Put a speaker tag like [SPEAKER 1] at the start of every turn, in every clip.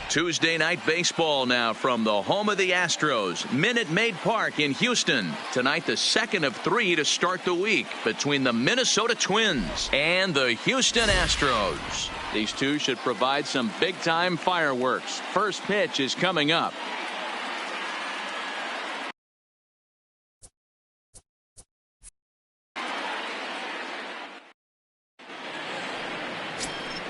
[SPEAKER 1] Tuesday night baseball now from the home of the Astros, Minute Maid Park in Houston. Tonight, the second of 3 to start the week between the Minnesota Twins and the Houston Astros. These two should provide some big-time fireworks. First pitch is coming up.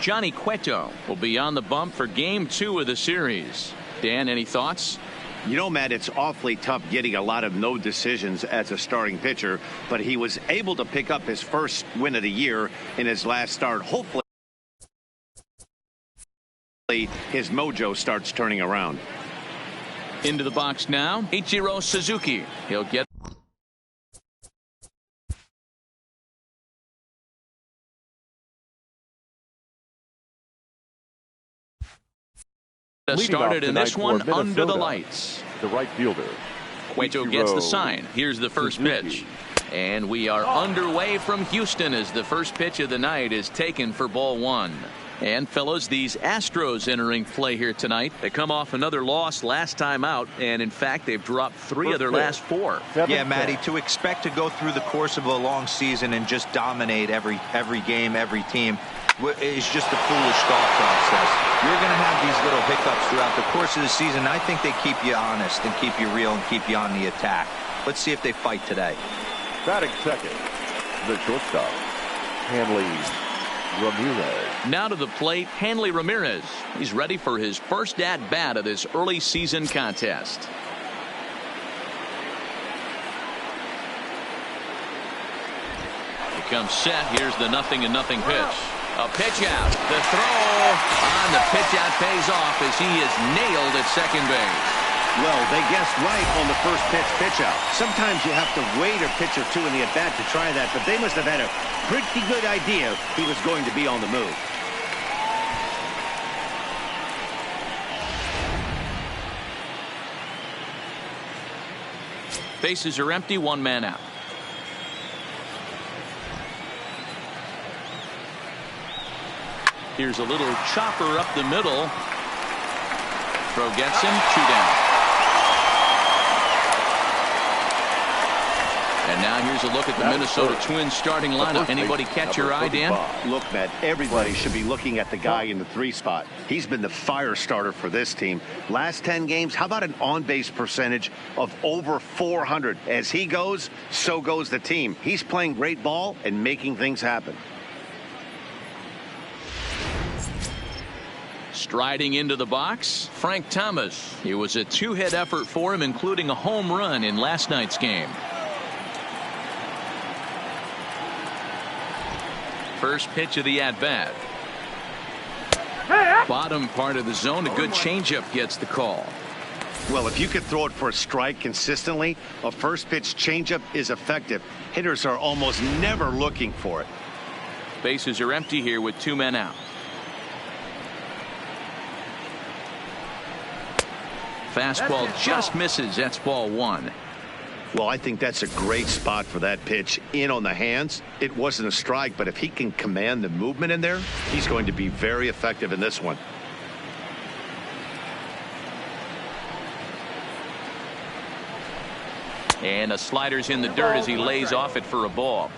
[SPEAKER 1] Johnny Cueto will be on the bump for Game 2 of the series. Dan, any thoughts?
[SPEAKER 2] You know, Matt, it's awfully tough getting a lot of no decisions as a starting pitcher, but he was able to pick up his first win of the year in his last start. Hopefully, his mojo starts turning around.
[SPEAKER 1] Into the box now, Ichiro Suzuki. He'll get started in this one under the lights.
[SPEAKER 3] The right fielder.
[SPEAKER 1] Cueto gets the sign. Here's the first pitch. And we are underway from Houston as the first pitch of the night is taken for ball 1. And fellas, these Astros entering play here tonight. They come off another loss last time out, and in fact they've dropped 3 of their last 4.
[SPEAKER 4] Yeah, Matty, to expect to go through the course of a long season and just dominate every game, every team is just a foolish thought process. You're going to have these little hiccups throughout the course of the season. I think they keep you honest and keep you real and keep you on the attack. Let's see if they fight today.
[SPEAKER 3] Batting second, the shortstop, Hanley Ramirez.
[SPEAKER 1] Now to the plate, Hanley Ramirez. He's ready for his first at-bat of this early season contest. He comes set. Here's the 0-0 pitch. A pitch out. The throw on the pitch out pays off as he is nailed at second base.
[SPEAKER 2] Well, they guessed right on the first pitch out. Sometimes you have to wait a pitch or two in the at-bat to try that, but they must have had a pretty good idea he was going to be on the move.
[SPEAKER 1] Bases are empty, 1 man out. Here's a little chopper up the middle. Throw gets him, 2 down. And now here's a look at the Minnesota Twins starting lineup. Anybody catch your eye, Dan?
[SPEAKER 2] Look, Matt, everybody should be looking at the guy in the 3 spot. He's been the fire starter for this team. Last 10 games, how about an on-base percentage of over 400? As he goes, so goes the team. He's playing great ball and making things happen.
[SPEAKER 1] Striding into the box, Frank Thomas. It was a 2-hit effort for him, including a home run in last night's game. First pitch of the at-bat. Bottom part of the zone, a good changeup gets the call.
[SPEAKER 2] Well, if you could throw it for a strike consistently, a first pitch changeup is effective. Hitters are almost never looking for it.
[SPEAKER 1] Bases are empty here with 2 men out. Fastball just misses. That's ball 1.
[SPEAKER 2] Well, I think that's a great spot for that pitch in on the hands. It wasn't a strike, but if he can command the movement in there, he's going to be very effective in this one.
[SPEAKER 1] And a slider's in the dirt as he lays off it for a ball.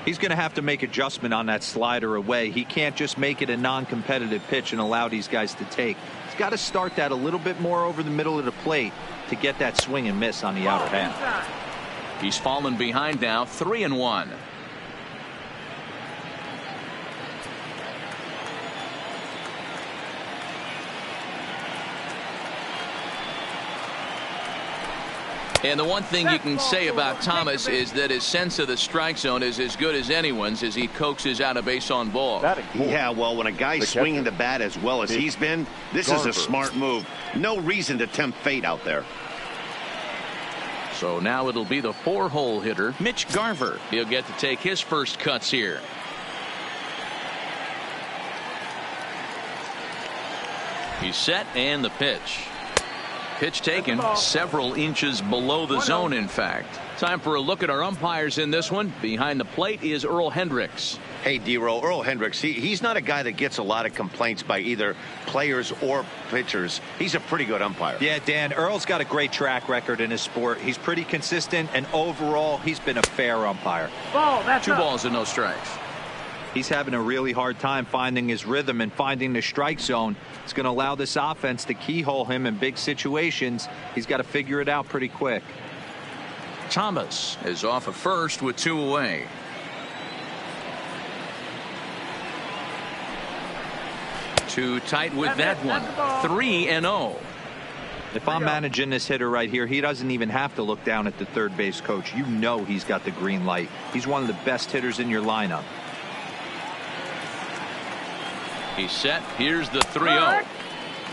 [SPEAKER 4] He's going to have to make adjustment on that slider away. He can't just make it a non-competitive pitch and allow these guys to take. He's got to start that a little bit more over the middle of the plate to get that swing and miss on the outer half.
[SPEAKER 1] He's fallen behind now, 3-1. And the one thing you can say about Thomas is that his sense of the strike zone is as good as anyone's as he coaxes out a base on ball.
[SPEAKER 2] Yeah, well, when a guy's swinging the bat as well as he's been, this is a smart move. No reason to tempt fate out there.
[SPEAKER 1] So now it'll be the 4-hole hitter, Mitch Garver. He'll get to take his first cuts here. He's set and the pitch. Pitch taken several inches below the zone, in fact. Time for a look at our umpires in this one. Behind the plate is Earl Hendricks.
[SPEAKER 2] Hey, D-Row, Earl Hendricks, he's not a guy that gets a lot of complaints by either players or pitchers. He's a pretty good umpire.
[SPEAKER 4] Yeah, Dan, Earl's got a great track record in his sport. He's pretty consistent, and overall, he's been a fair umpire.
[SPEAKER 1] Two balls and no strikes.
[SPEAKER 4] He's having a really hard time finding his rhythm and finding the strike zone. It's going to allow this offense to keyhole him in big situations. He's got to figure it out pretty quick.
[SPEAKER 1] Thomas is off at first with 2 away. Too tight with that one. 3-0.
[SPEAKER 4] If I'm managing this hitter right here, he doesn't even have to look down at the third base coach. You know he's got the green light. He's one of the best hitters in your lineup.
[SPEAKER 1] He's set. Here's the 3-0.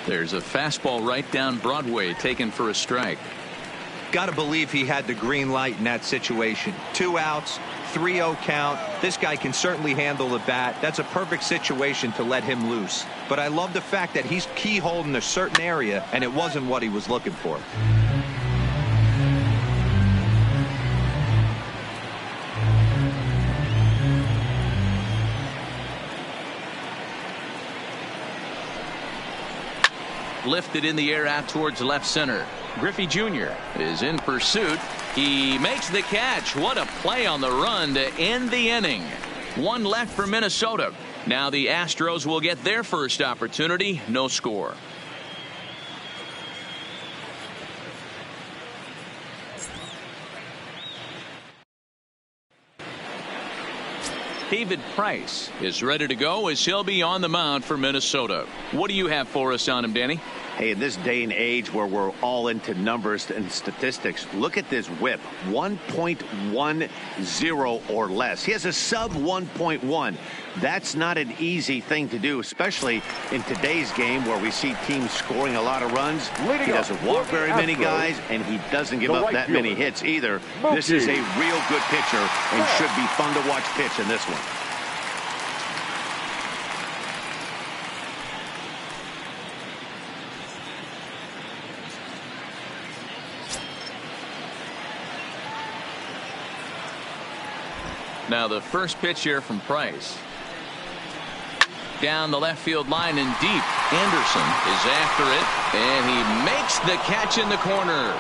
[SPEAKER 1] There's a fastball right down Broadway taken for a strike.
[SPEAKER 4] Got to believe he had the green light in that situation. 2 outs, 3-0 count. This guy can certainly handle the bat. That's a perfect situation to let him loose. But I love the fact that he's keyholding a certain area, and it wasn't what he was looking for.
[SPEAKER 1] Lifted in the air out towards left center. Griffey Jr. is in pursuit. He makes the catch. What a play on the run to end the inning. 1 left for Minnesota. Now the Astros will get their first opportunity. No score. David Price is ready to go as he'll be on the mound for Minnesota. What do you have for us on him, Danny?
[SPEAKER 2] Hey, in this day and age where we're all into numbers and statistics, look at this whip, 1.10 or less. He has a sub 1.1. That's not an easy thing to do, especially in today's game where we see teams scoring a lot of runs. He doesn't walk very many guys, and he doesn't give up that many hits either. This is a real good pitcher and should be fun to watch pitch in this one.
[SPEAKER 1] Now the first pitch here from Price. Down the left field line and deep. Anderson is after it, and he makes the catch in the corner.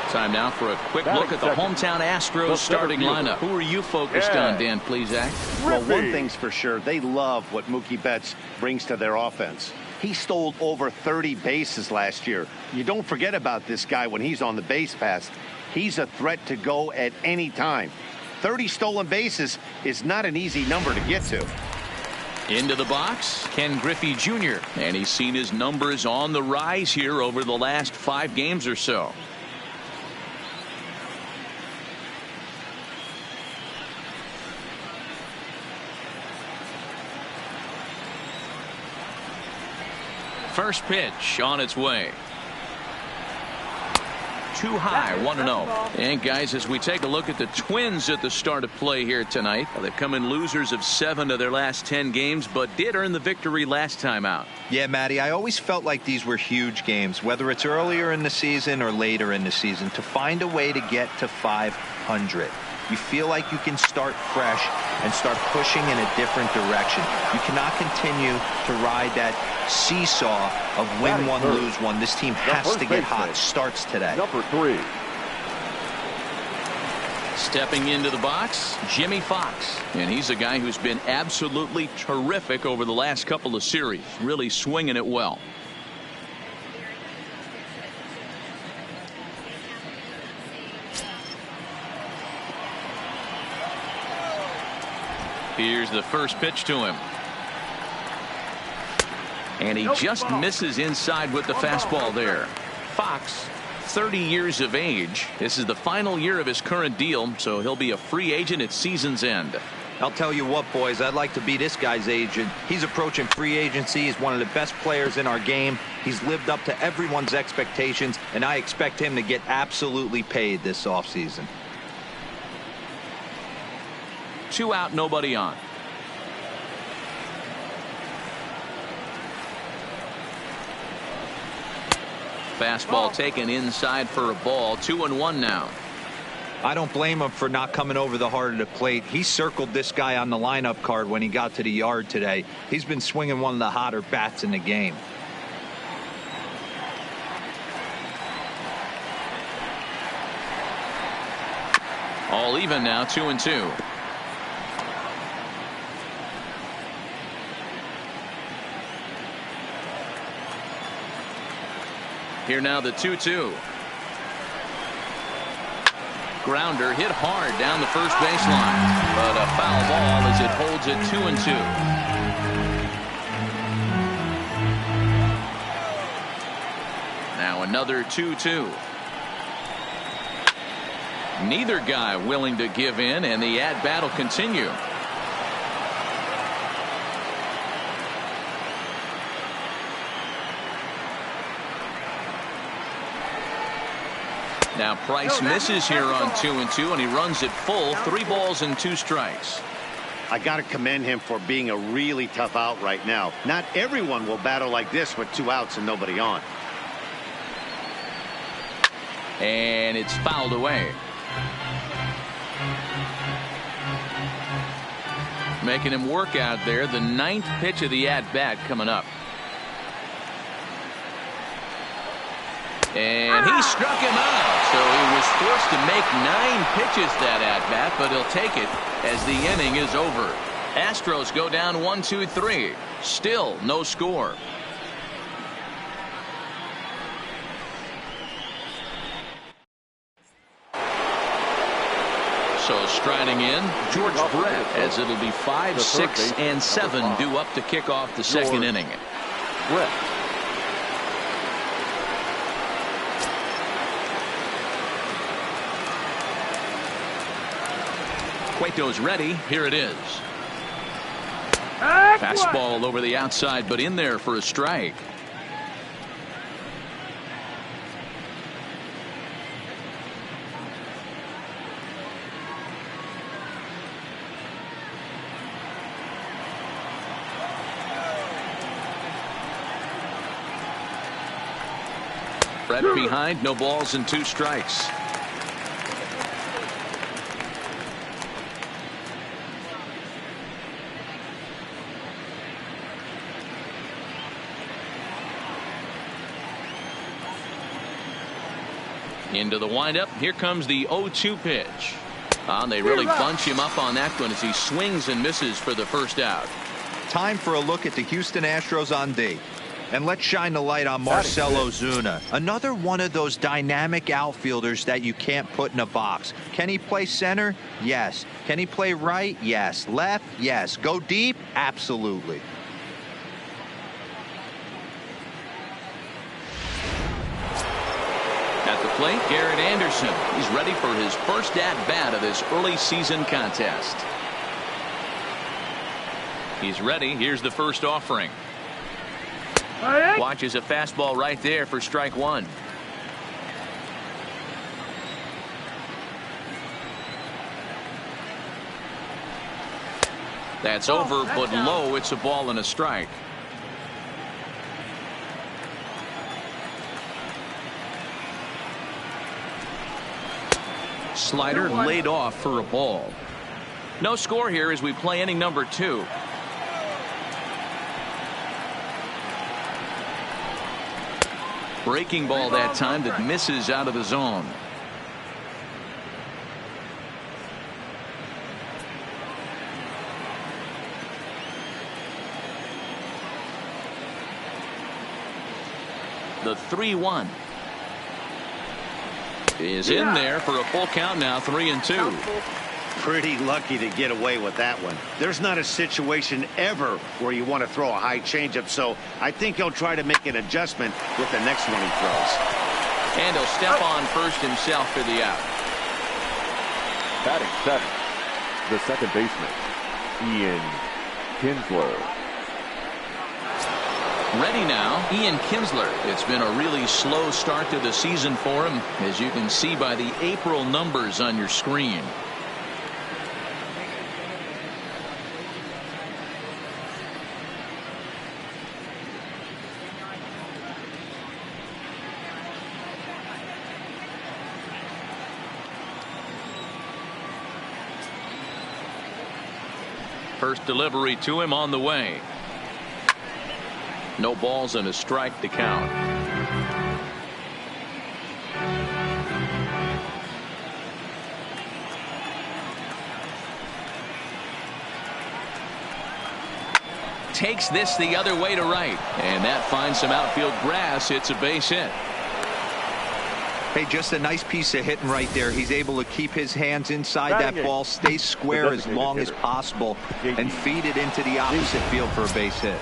[SPEAKER 1] Time now for a quick look at the hometown Astros starting lineup. Who are you focused on, Dan Plesac?
[SPEAKER 2] Well, one thing's for sure. They love what Mookie Betts brings to their offense. He stole over 30 bases last year. You don't forget about this guy when he's on the base pass. He's a threat to go at any time. 30 stolen bases is not an easy number to get to.
[SPEAKER 1] Into the box, Ken Griffey Jr. And he's seen his numbers on the rise here over the last 5 games or so. First pitch on its way. Too high, 1-0. And guys, as we take a look at the Twins at the start of play here tonight, they've come in losers of 7 of their last 10 games, but did earn the victory last time out.
[SPEAKER 4] Yeah, Matty, I always felt like these were huge games, whether it's earlier in the season or later in the season, to find a way to get to 500. You feel like you can start fresh and start pushing in a different direction. You cannot continue to ride that seesaw of win one, lose one. This team has to get hot. Starts today.
[SPEAKER 3] Number 3.
[SPEAKER 1] Stepping into the box, Jimmy Fox. And he's a guy who's been absolutely terrific over the last couple of series. Really swinging it well. Here's the first pitch to him. And he just misses inside with the fastball there. Fox, 30 years of age. This is the final year of his current deal, so he'll be a free agent at season's end.
[SPEAKER 4] I'll tell you what, boys, I'd like to be this guy's agent. He's approaching free agency. He's one of the best players in our game. He's lived up to everyone's expectations, and I expect him to get absolutely paid this offseason.
[SPEAKER 1] 2 out, nobody on. fastball taken inside for a ball. 2-1 now.
[SPEAKER 4] I don't blame him for not coming over the heart of the plate. He circled this guy on the lineup card when he got to the yard today. He's been swinging one of the hotter bats in the game.
[SPEAKER 1] All even now, 2-2. Here now the 2-2. Grounder hit hard down the first baseline, but a foul ball as it holds it 2-2. Now another 2-2. Neither guy willing to give in, and the at-bat will continue. Now Price misses here on 2-2, and he runs it full. 3 balls and 2 strikes.
[SPEAKER 2] I got to commend him for being a really tough out right now. Not everyone will battle like this with 2 outs and nobody on.
[SPEAKER 1] And it's fouled away. Making him work out there. The 9th pitch of the at-bat coming up. And he struck him out. So he was forced to make 9 pitches that at-bat, but he'll take it as the inning is over. Astros go down 1-2-3. Still no score. So striding in, George Brett, as it'll be 5, 6, and 7 due up to kick off the second inning.
[SPEAKER 3] Brett.
[SPEAKER 1] Cueto's ready. Here it is. Fastball over the outside, but in there for a strike. Brett behind, no balls and 2 strikes. Into the windup. Here comes the 0-2 pitch. They really bunch him up on that one as he swings and misses for the first out.
[SPEAKER 4] Time for a look at the Houston Astros on D. And let's shine the light on Marcell Ozuna. Another one of those dynamic outfielders that you can't put in a box. Can he play center? Yes. Can he play right? Yes. Left? Yes. Go deep? Absolutely.
[SPEAKER 1] At the plate, Garrett Anderson. He's ready for his first at-bat of this early season contest. He's ready. Here's the first offering. Watches a fastball right there for strike 1. That's over, but low. It's a ball and a strike. Slider laid off for a ball. No score here as we play inning number 2. Breaking ball that time that misses out of the zone. The 3-1 is in there for a full count now. 3-2.
[SPEAKER 2] Pretty lucky to get away with that one. There's not a situation ever where you want to throw a high changeup, so I think he'll try to make an adjustment with the next one he throws.
[SPEAKER 1] And he'll step on first himself for the out.
[SPEAKER 3] Batting 7, the second baseman, Ian Kinsler.
[SPEAKER 1] Ready now, Ian Kinsler. It's been a really slow start to the season for him, as you can see by the April numbers on your screen. First delivery to him on the way. No balls and a strike to count. Takes this the other way to right, and that finds some outfield grass. It's a base hit.
[SPEAKER 4] Hey, just a nice piece of hitting right there. He's able to keep his hands inside that ball, stay square as long as possible, and feed it into the opposite field for a base hit.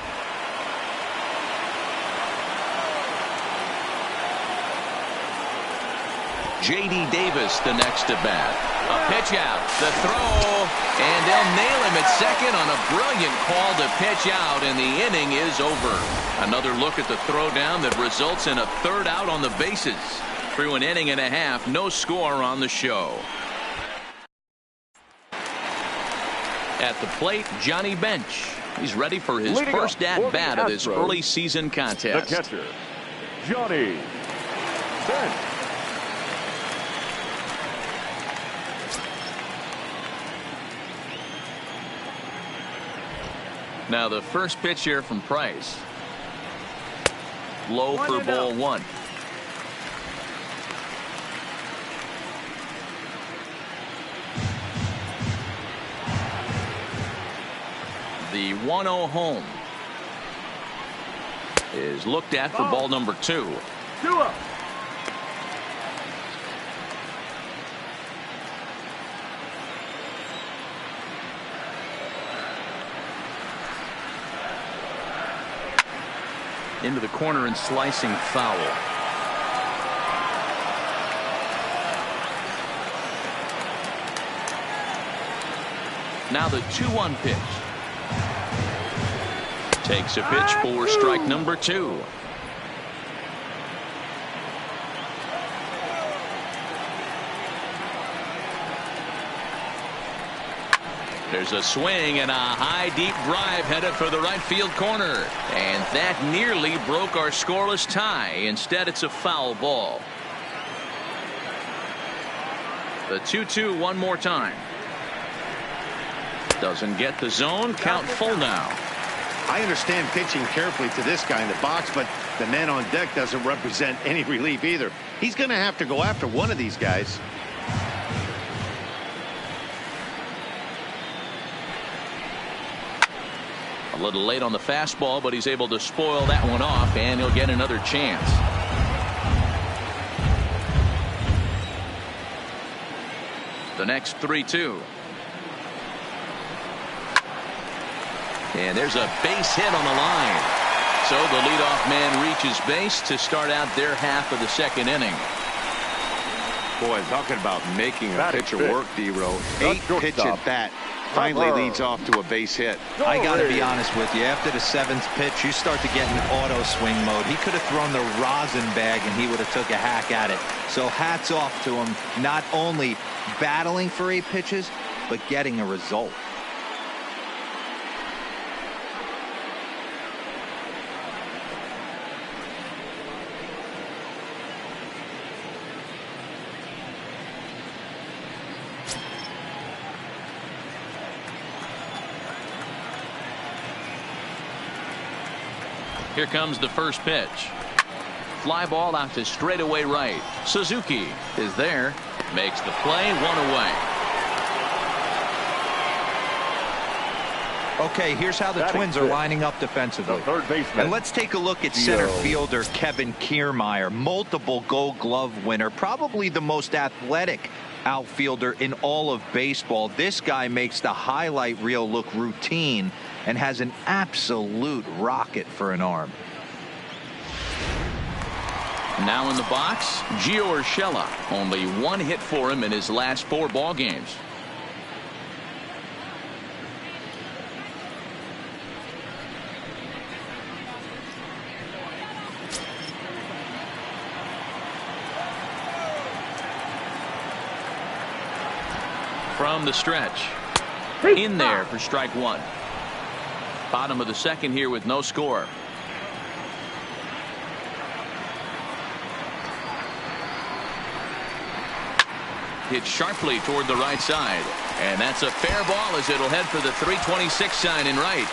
[SPEAKER 1] J.D. Davis the next at bat. A pitch out, the throw, and they'll nail him at second on a brilliant call to pitch out, and the inning is over. Another look at the throwdown that results in a third out on the bases. Through an inning and a half, no score on the show. At the plate, Johnny Bench. He's ready for his first at-bat of this early season contest.
[SPEAKER 3] The catcher, Johnny Bench.
[SPEAKER 1] Now the first pitch here from Price. Low for ball one. The 1-0 home is looked at for ball number 2.
[SPEAKER 3] 2-up.
[SPEAKER 1] Into the corner and slicing foul. Now the 2-1 pitch. Takes a pitch for strike number 2. There's a swing and a high deep drive headed for the right field corner, and that nearly broke our scoreless tie. Instead, it's a foul ball. The 2-2 one more time. Doesn't get the zone. Count full now.
[SPEAKER 2] I understand pitching carefully to this guy in the box, but the man on deck doesn't represent any relief either. He's going to have to go after one of these guys.
[SPEAKER 1] A little late on the fastball, but he's able to spoil that one off, and he'll get another chance. The next 3-2. And there's a base hit on the line. So the leadoff man reaches base to start out their half of the second inning.
[SPEAKER 2] Boy, talking about making a pitcher work, D-Row. 8 pitch at bat. Finally leads off to a base hit.
[SPEAKER 4] I got to be honest with you. After the 7th pitch, you start to get in auto swing mode. He could have thrown the rosin bag and he would have took a hack at it. So hats off to him, not only battling for 8 pitches, but getting a result.
[SPEAKER 1] Here comes the first pitch. Fly ball out to straightaway right. Suzuki is there. Makes the play, 1 away.
[SPEAKER 4] Okay, here's how the Twins are lining up defensively.
[SPEAKER 3] Third baseman.
[SPEAKER 4] And let's take a look at center fielder Kevin Kiermaier, multiple Gold Glove winner, probably the most athletic outfielder in all of baseball. This guy makes the highlight reel look routine and has an absolute rocket for an arm.
[SPEAKER 1] Now in the box, Gio Urshela. Only 1 hit for him in his last 4 ball games. From the stretch. In there for strike 1. Bottom of the second here with no score. hit sharply toward the right side. And that's a fair ball as it'll head for the 326 sign in right.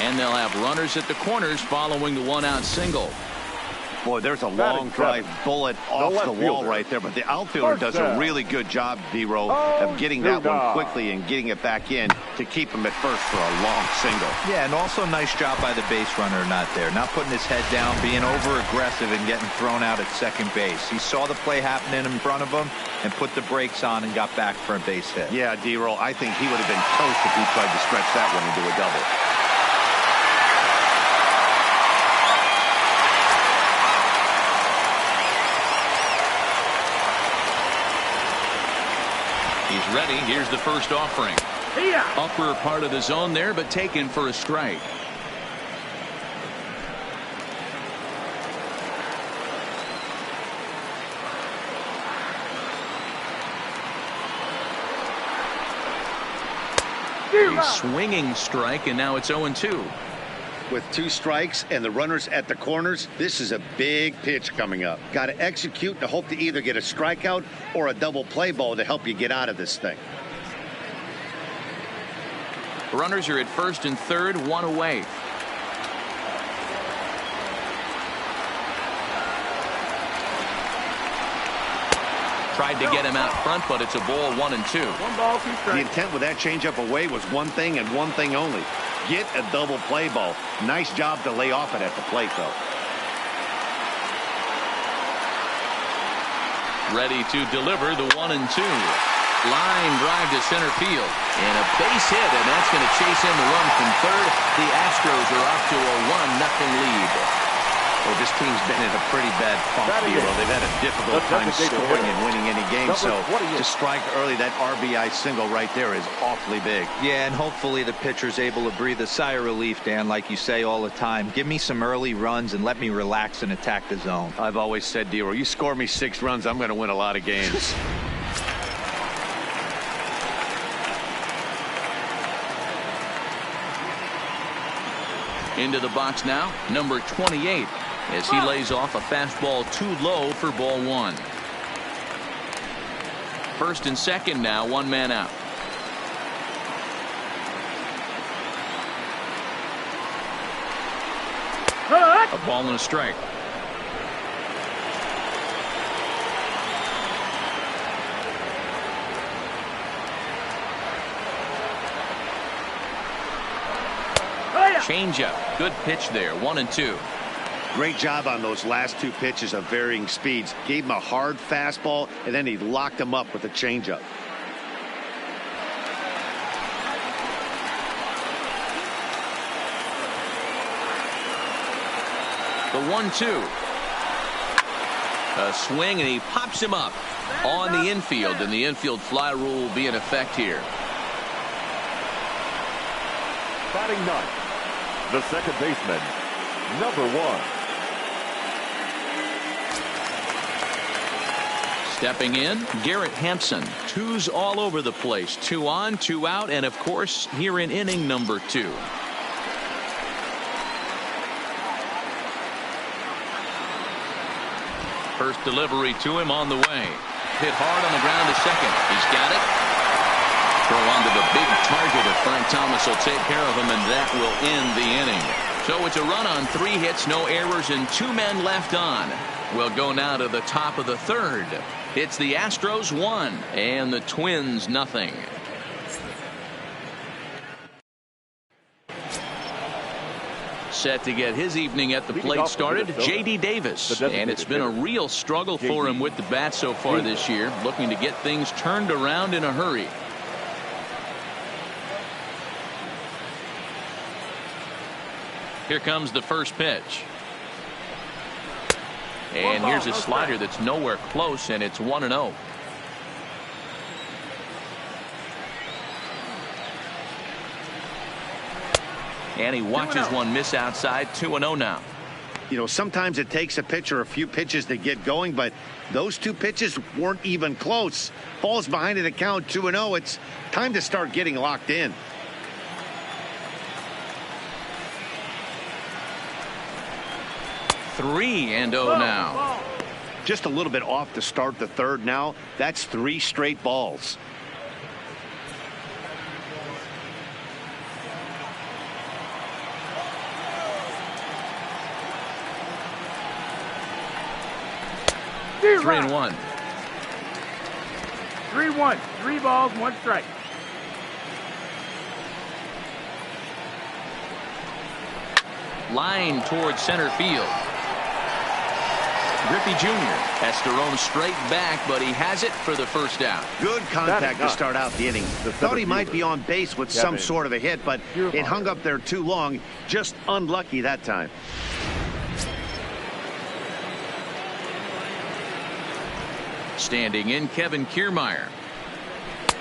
[SPEAKER 1] And they'll have runners at the corners following the one-out single.
[SPEAKER 2] Boy, there's a long drive bullet off the wall right there, but the outfielder does a really good job, D-Row, of getting that one quickly and getting it back in to keep him at first for a long single.
[SPEAKER 4] Yeah, and also nice job by the base runner not there. Not putting his head down, being over-aggressive and getting thrown out at second base. He saw the play happening in front of him and put the brakes on and got back for a base hit.
[SPEAKER 2] Yeah, D-Row, I think he would have been toast if he tried to stretch that one into a double.
[SPEAKER 1] He's ready. Here's the first offering. Upper part of the zone there, but taken for a strike. A swinging strike, and now it's 0-2.
[SPEAKER 2] With 2 strikes and the runners at the corners, this is a big pitch coming up. Got to execute to hope to either get a strikeout or a double play ball to help you get out of this thing.
[SPEAKER 1] Runners are at first and third, 1 away. Tried to get him out front, but it's a ball, 1-2.
[SPEAKER 5] 1 ball, 2 strikes.
[SPEAKER 2] The intent with that changeup away was one thing and one thing only. Get a double play ball. Nice job to lay off it at the plate, though.
[SPEAKER 1] Ready to deliver the 1-2. Line drive to center field. And a base hit, and that's going to chase in the run from third. The Astros are off to a 1-0 lead.
[SPEAKER 2] Well, this team's been in a pretty bad funk, Hero. They've had a difficult time scoring and winning any game. So to strike early, that RBI single right there is awfully big.
[SPEAKER 4] Yeah, and hopefully the pitcher's able to breathe a sigh of relief, Dan, like you say all the time. Give me some early runs and let me relax and attack the zone.
[SPEAKER 2] I've always said, Hero, you score me 6 runs, I'm going to win a lot of games.
[SPEAKER 1] Into the box now, number 28, as he lays off a fastball too low for ball 1. First and second now, 1 man out. A ball and a strike. Changeup. Good pitch there. 1-2.
[SPEAKER 2] Great job on those last 2 pitches of varying speeds. Gave him a hard fastball, and then he locked him up with a changeup.
[SPEAKER 1] The 1-2. A swing, and he pops him up on the infield, and the infield fly rule will be in effect here.
[SPEAKER 3] Batting 9. The second baseman, number 1.
[SPEAKER 1] Stepping in, Garrett Hampson. 2s all over the place. 2 on, 2 out, and of course, here in inning number 2. First delivery to him on the way. Hit hard on the ground to second. He's got it. Throw onto the big target if Frank Thomas will take care of him, and that will end the inning. So it's a run on 3 hits, no errors, and 2 men left on. We'll go now to the top of the third. It's the Astros 1 and the Twins nothing. Set to get his evening at the plate started, J.D. Davis. And it's been a real struggle for him with the bat so far this year, looking to get things turned around in a hurry. Here comes the first pitch. And here's a slider that's nowhere close, and it's 1-0. And he watches one miss outside. 2-0 now.
[SPEAKER 2] You know, sometimes it takes a pitcher a few pitches to get going, but those 2 pitches weren't even close. Falls behind at a count, 2-0. It's time to start getting locked in. Just a little bit off to start the third now. That's 3 straight balls.
[SPEAKER 1] Three and one.
[SPEAKER 5] 3-1. 3 balls, 1 strike.
[SPEAKER 1] Line towards center field. Griffey Jr. has to roam straight back, but he has it for the first out.
[SPEAKER 2] Good contact to start out the inning. Thought he might be on base with some sort of a hit, but it hung up there too long. Just unlucky that time.
[SPEAKER 1] Standing in, Kevin Kiermaier.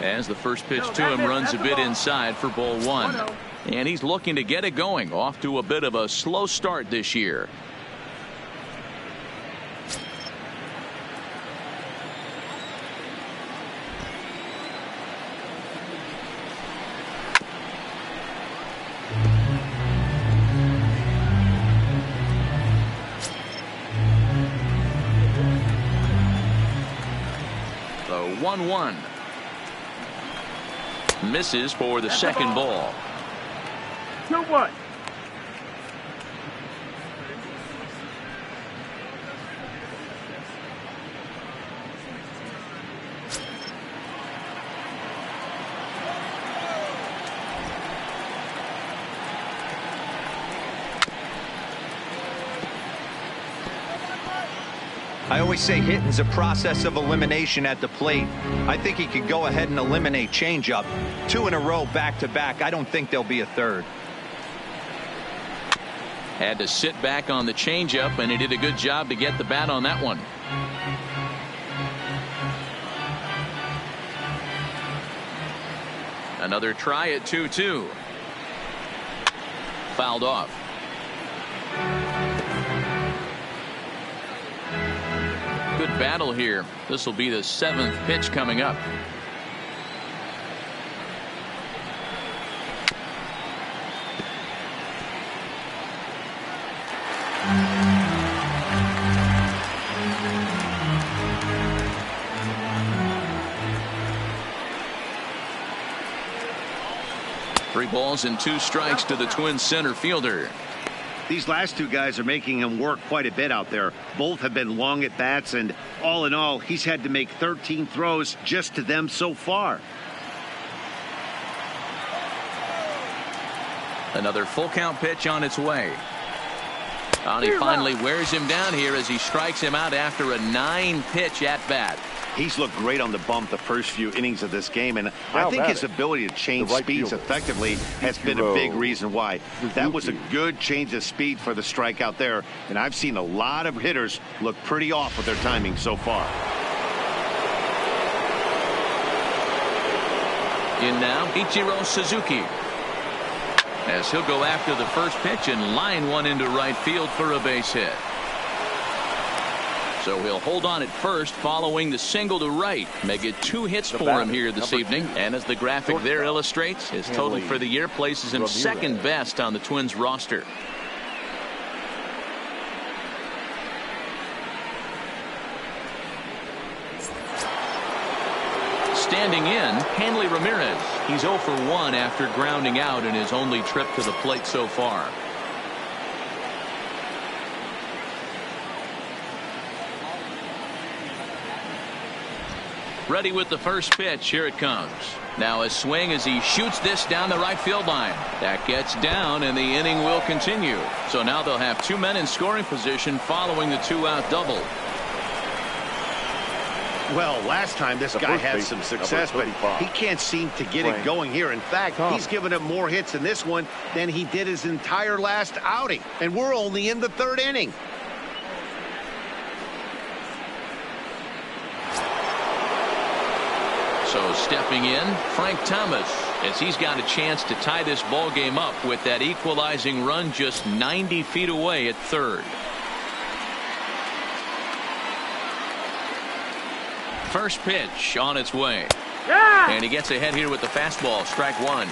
[SPEAKER 1] As the first pitch to him runs a bit inside for ball 1. And he's looking to get it going. Off to a bit of a slow start this year. The 1-1. Misses for the second ball.
[SPEAKER 5] 2-1.
[SPEAKER 4] I always say hitting's a process of elimination at the plate. I think he could go ahead and eliminate changeup. 2 in a row back to back. I don't think there'll be a third.
[SPEAKER 1] Had to sit back on the changeup, and he did a good job to get the bat on that one. Another try at 2-2. Fouled off. Good battle here. This will be the 7th pitch coming up. Three balls and 2 strikes to the Twins center fielder.
[SPEAKER 2] These last 2 guys are making him work quite a bit out there. Both have been long at bats, and all in all, he's had to make 13 throws just to them so far.
[SPEAKER 1] Another full count pitch on its way. And he finally wears him down here as he strikes him out after a 9-pitch at bat.
[SPEAKER 2] He's looked great on the bump the first few innings of this game, and I think his ability to change speeds effectively has been a big reason why. That was a good change of speed for the strikeout there, and I've seen a lot of hitters look pretty off with their timing so far.
[SPEAKER 1] In now, Ichiro Suzuki. As he'll go after the first pitch and line one into right field for a base hit. So he'll hold on at first following the single to right. Make it 2 hits for him here this evening. And as the graphic there illustrates, his total for the year places him second best on the Twins roster. Standing in, Hanley Ramirez. He's 0 for 1 after grounding out in his only trip to the plate so far. Ready with the first pitch. Here it comes. Now a swing as he shoots this down the right field line. That gets down, and the inning will continue. So now they'll have 2 men in scoring position following the 2-out double.
[SPEAKER 2] Well, last time this guy had some success, but he can't seem to get it going here. In fact, he's given up more hits in this one than he did his entire last outing. And we're only in the 3rd inning.
[SPEAKER 1] So stepping in, Frank Thomas, as he's got a chance to tie this ball game up with that equalizing run just 90 feet away at third. First pitch on its way. And he gets ahead here with the fastball, strike 1.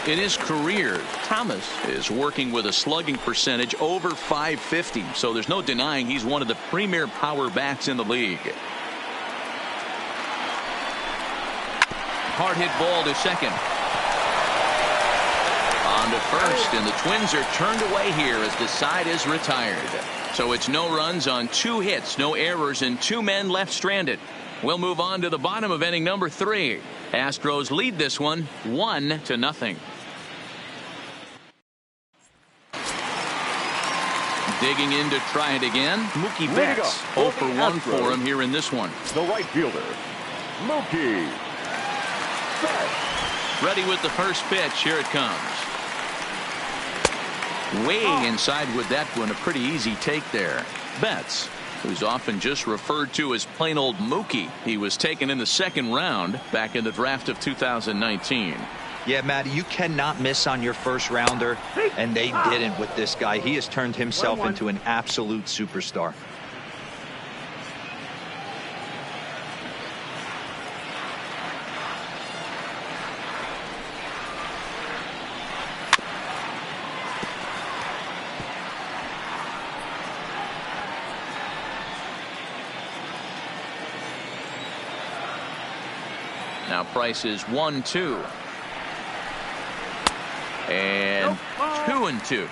[SPEAKER 1] In his career, Thomas is working with a slugging percentage over .550, so there's no denying he's one of the premier power bats in the league. Hard hit ball to second. On to first, and the Twins are turned away here as the side is retired. So it's no runs on 2 hits, no errors, and 2 men left stranded. We'll move on to the bottom of inning number 3. Astros lead this one 1-0. Digging in to try it again, Mookie Betts. 0 for 1 for him here in this one.
[SPEAKER 3] The right fielder, Mookie Betts.
[SPEAKER 1] Ready with the first pitch. Here it comes. Way inside with that one. A pretty easy take there. Betts, who's often just referred to as plain old Mookie. He was taken in the 2nd round back in the draft of 2019.
[SPEAKER 4] Yeah, Matty, you cannot miss on your first rounder, and they didn't with this guy. He has turned himself into an absolute superstar.
[SPEAKER 1] Now Price is 1-2. And 2-2.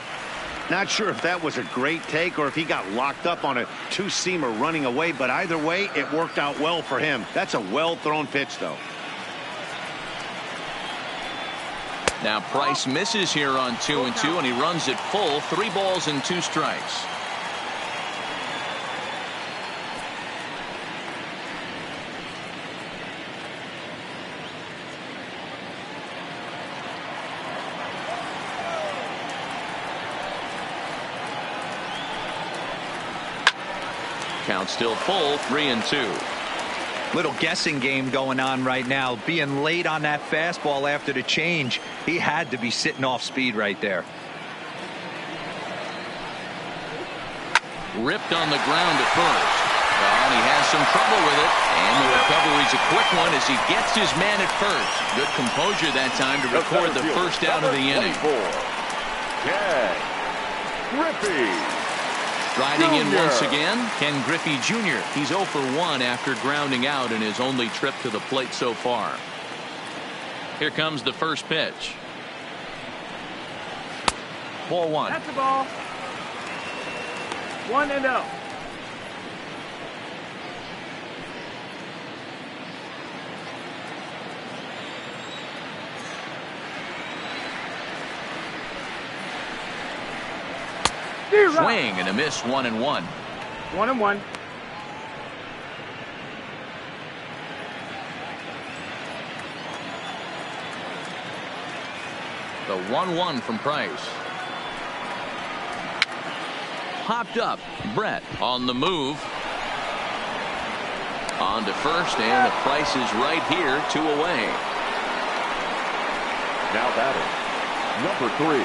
[SPEAKER 2] Not sure if that was a great take or if he got locked up on a 2-seamer running away, but either way, it worked out well for him. That's a well-thrown pitch, though.
[SPEAKER 1] Now Price misses here on 2-2, and he runs it full. 3 balls and 2 strikes. Count still full, 3-2.
[SPEAKER 4] Little guessing game going on right now. Being late on that fastball after the change. He had to be sitting off speed right there.
[SPEAKER 1] Ripped on the ground at first. Well, he has some trouble with it. And the recovery's a quick one as he gets his man at first. Good composure that time to record the first out of the inning.
[SPEAKER 3] Ken Griffey.
[SPEAKER 1] Riding in once again, Ken Griffey Jr. He's 0 for 1 after grounding out in his only trip to the plate so far. Here comes the first pitch. Ball 1.
[SPEAKER 5] That's the ball. 1-0.
[SPEAKER 1] Swing and a miss. 1-1.
[SPEAKER 5] 1-1.
[SPEAKER 1] The 1-1 from Price. Popped up. Brett on the move. On to first, and the Price is right here. 2 away.
[SPEAKER 3] Now batting, number 3.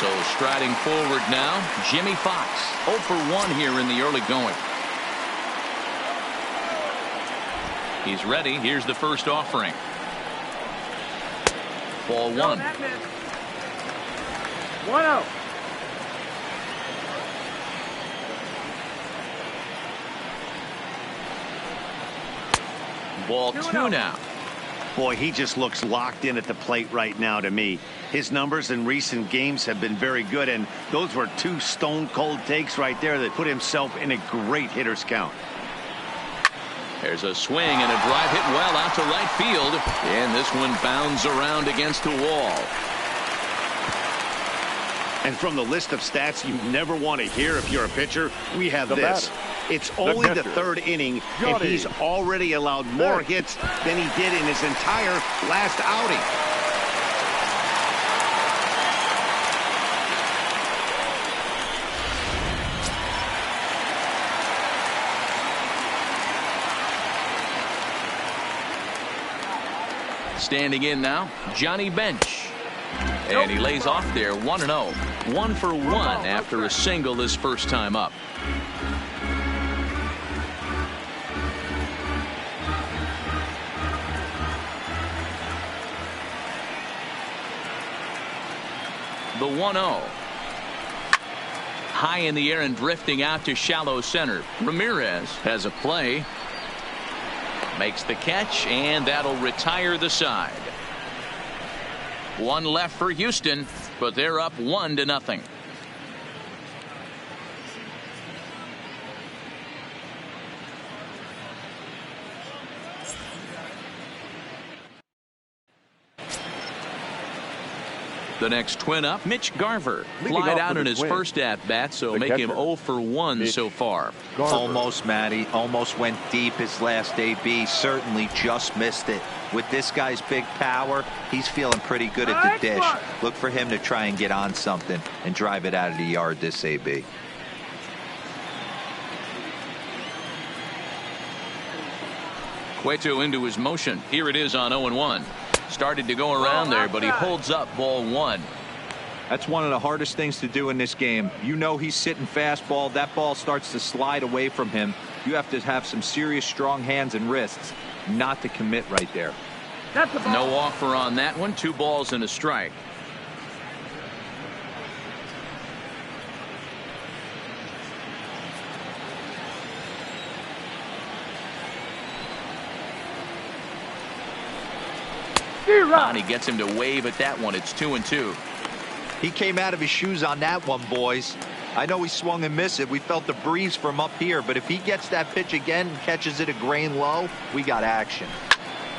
[SPEAKER 1] So striding forward now, Jimmy Fox. 0 for 1 here in the early going. He's ready. Here's the first offering. Ball 1.
[SPEAKER 5] 1-0.
[SPEAKER 1] Ball 2 now.
[SPEAKER 2] Boy, he just looks locked in at the plate right now to me. His numbers in recent games have been very good, and those were 2 stone-cold takes right there that put himself in a great hitter's count.
[SPEAKER 1] There's a swing and a drive hit well out to right field, and this one bounds around against the wall.
[SPEAKER 2] And from the list of stats you never want to hear if you're a pitcher, we have this. It's only the 3rd inning, and he's already allowed more hits than he did in his entire last outing.
[SPEAKER 1] Standing in now, Johnny Bench. And he lays off there 1-0. 1 for 1 after a single his first time up. The 1-0. High in the air and drifting out to shallow center. Ramirez has a play. Makes the catch, and that'll retire the side. One left for Houston, but they're up 1-0. The next Twin up, Mitch Garver. Flied out in his first at-bat, so make him 0 for 1 so far.
[SPEAKER 4] Almost, Matty. Almost went deep his last AB. Certainly just missed it. With this guy's big power, he's feeling pretty good at the dish. Look for him to try and get on something and drive it out of the yard this AB.
[SPEAKER 1] Cueto into his motion. Here it is on 0-1. Started to go around there, but he holds up ball 1.
[SPEAKER 4] That's one of the hardest things to do in this game. You know he's sitting fastball. That ball starts to slide away from him. You have to have some serious strong hands and wrists not to commit right there.
[SPEAKER 1] No offer on that one. 2 balls and a strike. Bonnie gets him to wave at that one. It's 2-2.
[SPEAKER 4] He came out of his shoes on that one, boys. I know he swung and missed it. We felt the breeze from up here, but if he gets that pitch again and catches it a grain low, we got action.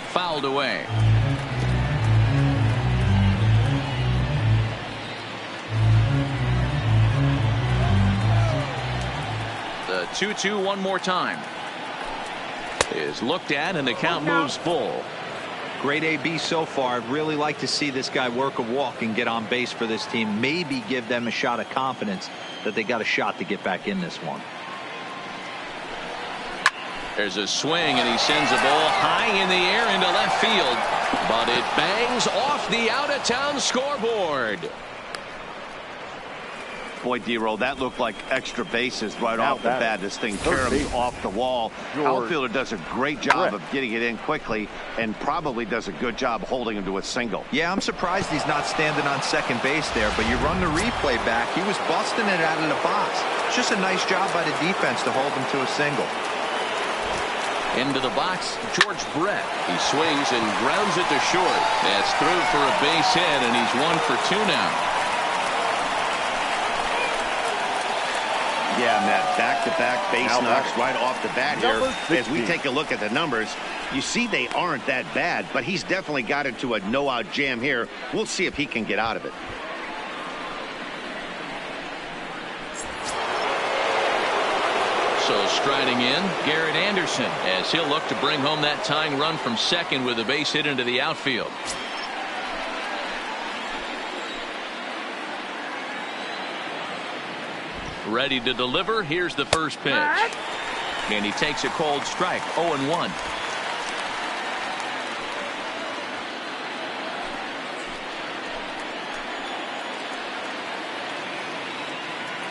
[SPEAKER 1] Fouled away. The 2-2 one more time is looked at, and the count moves full.
[SPEAKER 4] Great AB so far. I'd really like to see this guy work a walk and get on base for this team. Maybe give them a shot of confidence that they got a shot to get back in this one.
[SPEAKER 1] There's a swing, and he sends a ball high in the air into left field, but it bangs off the out-of-town scoreboard.
[SPEAKER 2] Boy, D-Roll, that looked like extra bases right off the bat. This thing caroms off the wall. Outfielder does a great job of getting it in quickly and probably does a good job holding him to a single.
[SPEAKER 4] Yeah, I'm surprised he's not standing on second base there, but you run the replay back. He was busting it out of the box. It's just a nice job by the defense to hold him to a single.
[SPEAKER 1] Into the box, George Brett. He swings and grounds it to short. That's through for a base hit, and he's 1 for 2 now.
[SPEAKER 2] Yeah, Matt, back-to-back base knocks right off the bat here. As we take a look at the numbers, you see they aren't that bad, but he's definitely got into a no-out jam here. We'll see if he can get out of it.
[SPEAKER 1] So striding in, Garrett Anderson, as he'll look to bring home that tying run from second with a base hit into the outfield. Ready to deliver. Here's the first pitch. And he takes a cold strike. 0-1.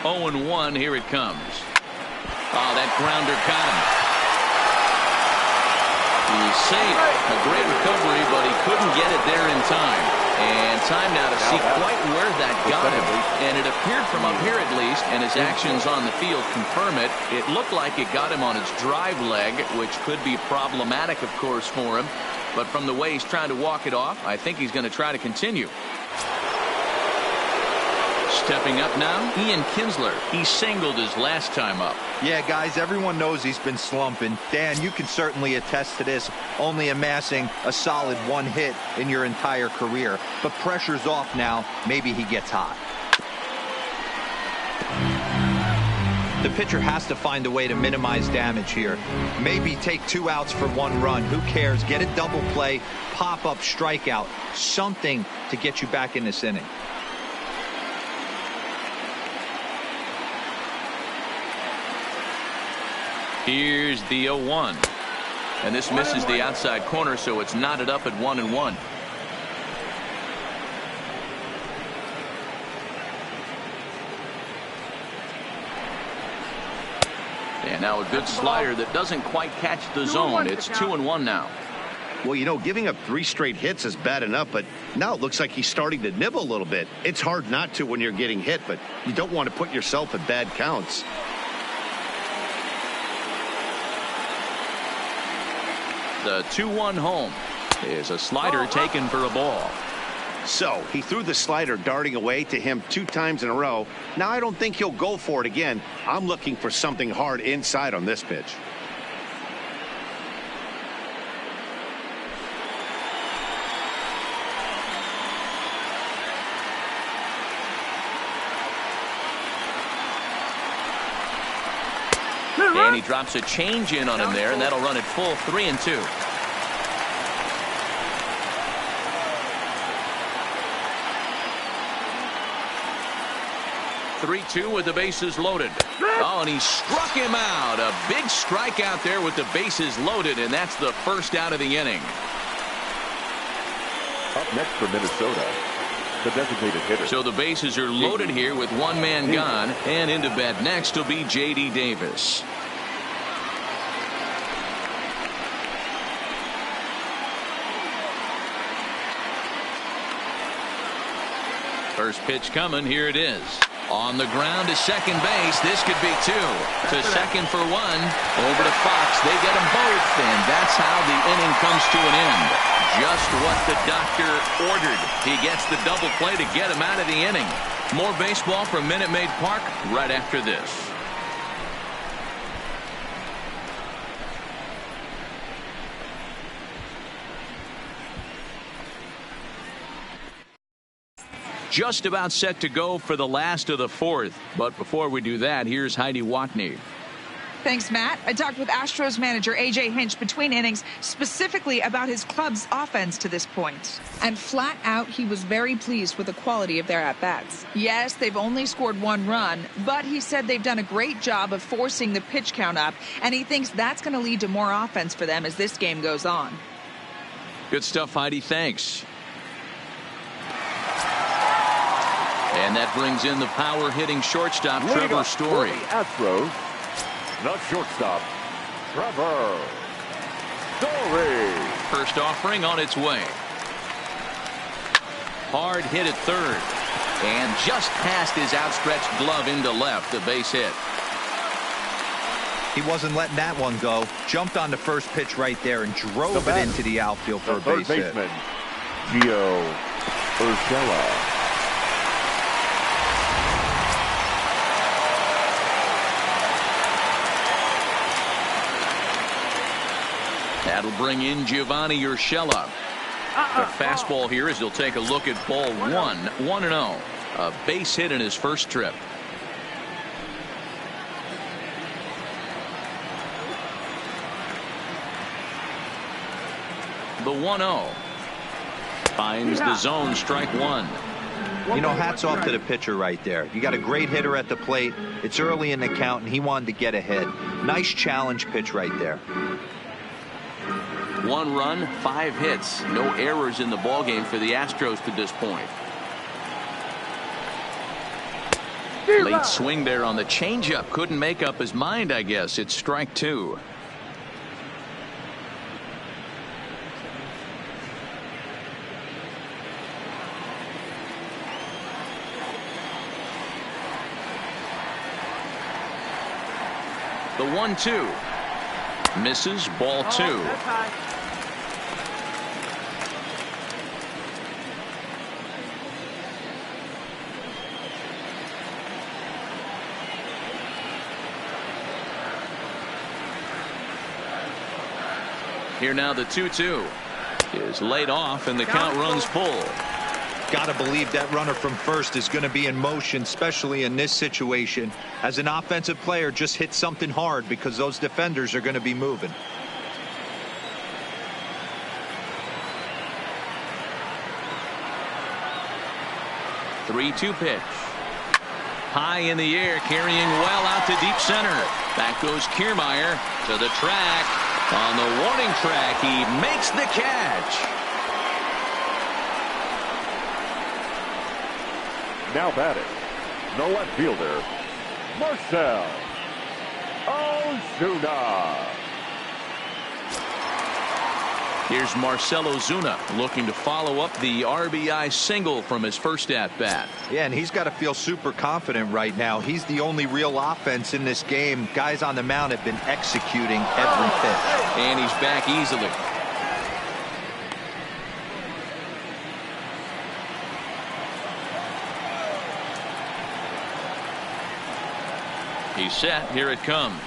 [SPEAKER 1] Oh and 1. Here it comes. Oh, that grounder caught him. He's safe. A great recovery, but he couldn't get it there in time. And time now to see quite where that got him. And it appeared from up here at least, and his actions on the field confirm it. It looked like it got him on his drive leg, which could be problematic, of course, for him. But from the way he's trying to walk it off, I think he's going to try to continue. Stepping up now, Ian Kinsler. He singled his last time up.
[SPEAKER 4] Yeah, guys, everyone knows he's been slumping. Dan, you can certainly attest to this, only amassing a solid 1 hit in your entire career. But pressure's off now. Maybe he gets hot. The pitcher has to find a way to minimize damage here. Maybe take 2 outs for 1 run. Who cares? Get a double play, pop up, strikeout. Something to get you back in this inning.
[SPEAKER 1] Here's the 0-1. And this misses the outside corner, so it's knotted up at 1-1. And now a good slider that doesn't quite catch the zone. It's 2-1 now.
[SPEAKER 2] Well, you know, giving up 3 straight hits is bad enough, but now it looks like he's starting to nibble a little bit. It's hard not to when you're getting hit, but you don't want to put yourself in bad counts.
[SPEAKER 1] The 2-1 home is a slider taken for a ball.
[SPEAKER 2] So he threw the slider darting away to him 2 times in a row. Now I don't think he'll go for it again. I'm looking for something hard inside on this pitch.
[SPEAKER 1] And he drops a change in on him there, and that'll run it full 3-2. With the bases loaded. Oh, and he struck him out. A big strikeout there with the bases loaded, and that's the first out of the inning.
[SPEAKER 3] Up next for Minnesota, the designated hitter.
[SPEAKER 1] So the bases are loaded here with 1 man gone, and into bat next will be J.D. Davis. First pitch coming. Here it is. On the ground to second base. This could be 2. To second for 1. Over to Fox. They get them both. And that's how the inning comes to an end. Just what the doctor ordered. He gets the double play to get him out of the inning. More baseball from Minute Maid Park right after this. Just about set to go for the last of the 4th. But before we do that, here's Heidi Watney.
[SPEAKER 6] Thanks, Matt. I talked with Astros manager A.J. Hinch between innings specifically about his club's offense to this point. And flat out, he was very pleased with the quality of their at-bats. Yes, they've only scored 1 run, but he said they've done a great job of forcing the pitch count up, and he thinks that's going to lead to more offense for them as this game goes on.
[SPEAKER 1] Good stuff, Heidi. Thanks. And that brings in the power-hitting shortstop, Trevor Story.
[SPEAKER 3] Astros, the shortstop, Trevor Story.
[SPEAKER 1] First offering on its way. Hard hit at third. And just past his outstretched glove into left, a base hit.
[SPEAKER 4] He wasn't letting that one go. Jumped on the first pitch right there and drove it into the outfield for a base hit.
[SPEAKER 3] Gio Urshela.
[SPEAKER 1] That'll bring in Giovanni Urshela. The fastball here as he'll take a look at ball 1. 1-0. A base hit in his first trip. The 1-0. Finds the zone, strike 1.
[SPEAKER 4] You know, hats off to the pitcher right there. You got a great hitter at the plate. It's early in the count, and he wanted to get ahead. Nice challenge pitch right there.
[SPEAKER 1] 1 run, 5 hits. No errors in the ballgame for the Astros to this point. Late swing there on the changeup. Couldn't make up his mind, I guess. It's strike 2. The 1-2. Misses, ball 2. Here now the 2-2 is laid off and the count runs full.
[SPEAKER 4] Got to believe that runner from first is going to be in motion, especially in this situation. As an offensive player, just hit something hard because those defenders are going to be moving.
[SPEAKER 1] The 3-2 pitch. High in the air, carrying well out to deep center. Back goes Kiermaier to the track. On the warning track, he makes the catch.
[SPEAKER 3] Now batting, the left fielder, Marcell Ozuna.
[SPEAKER 1] Here's Marcell Ozuna looking to follow up the RBI single from his first at-bat.
[SPEAKER 4] Yeah, and he's got to feel super confident right now. He's the only real offense in this game. Guys on the mound have been executing every pitch.
[SPEAKER 1] And he's back easily. He's set. Here it comes.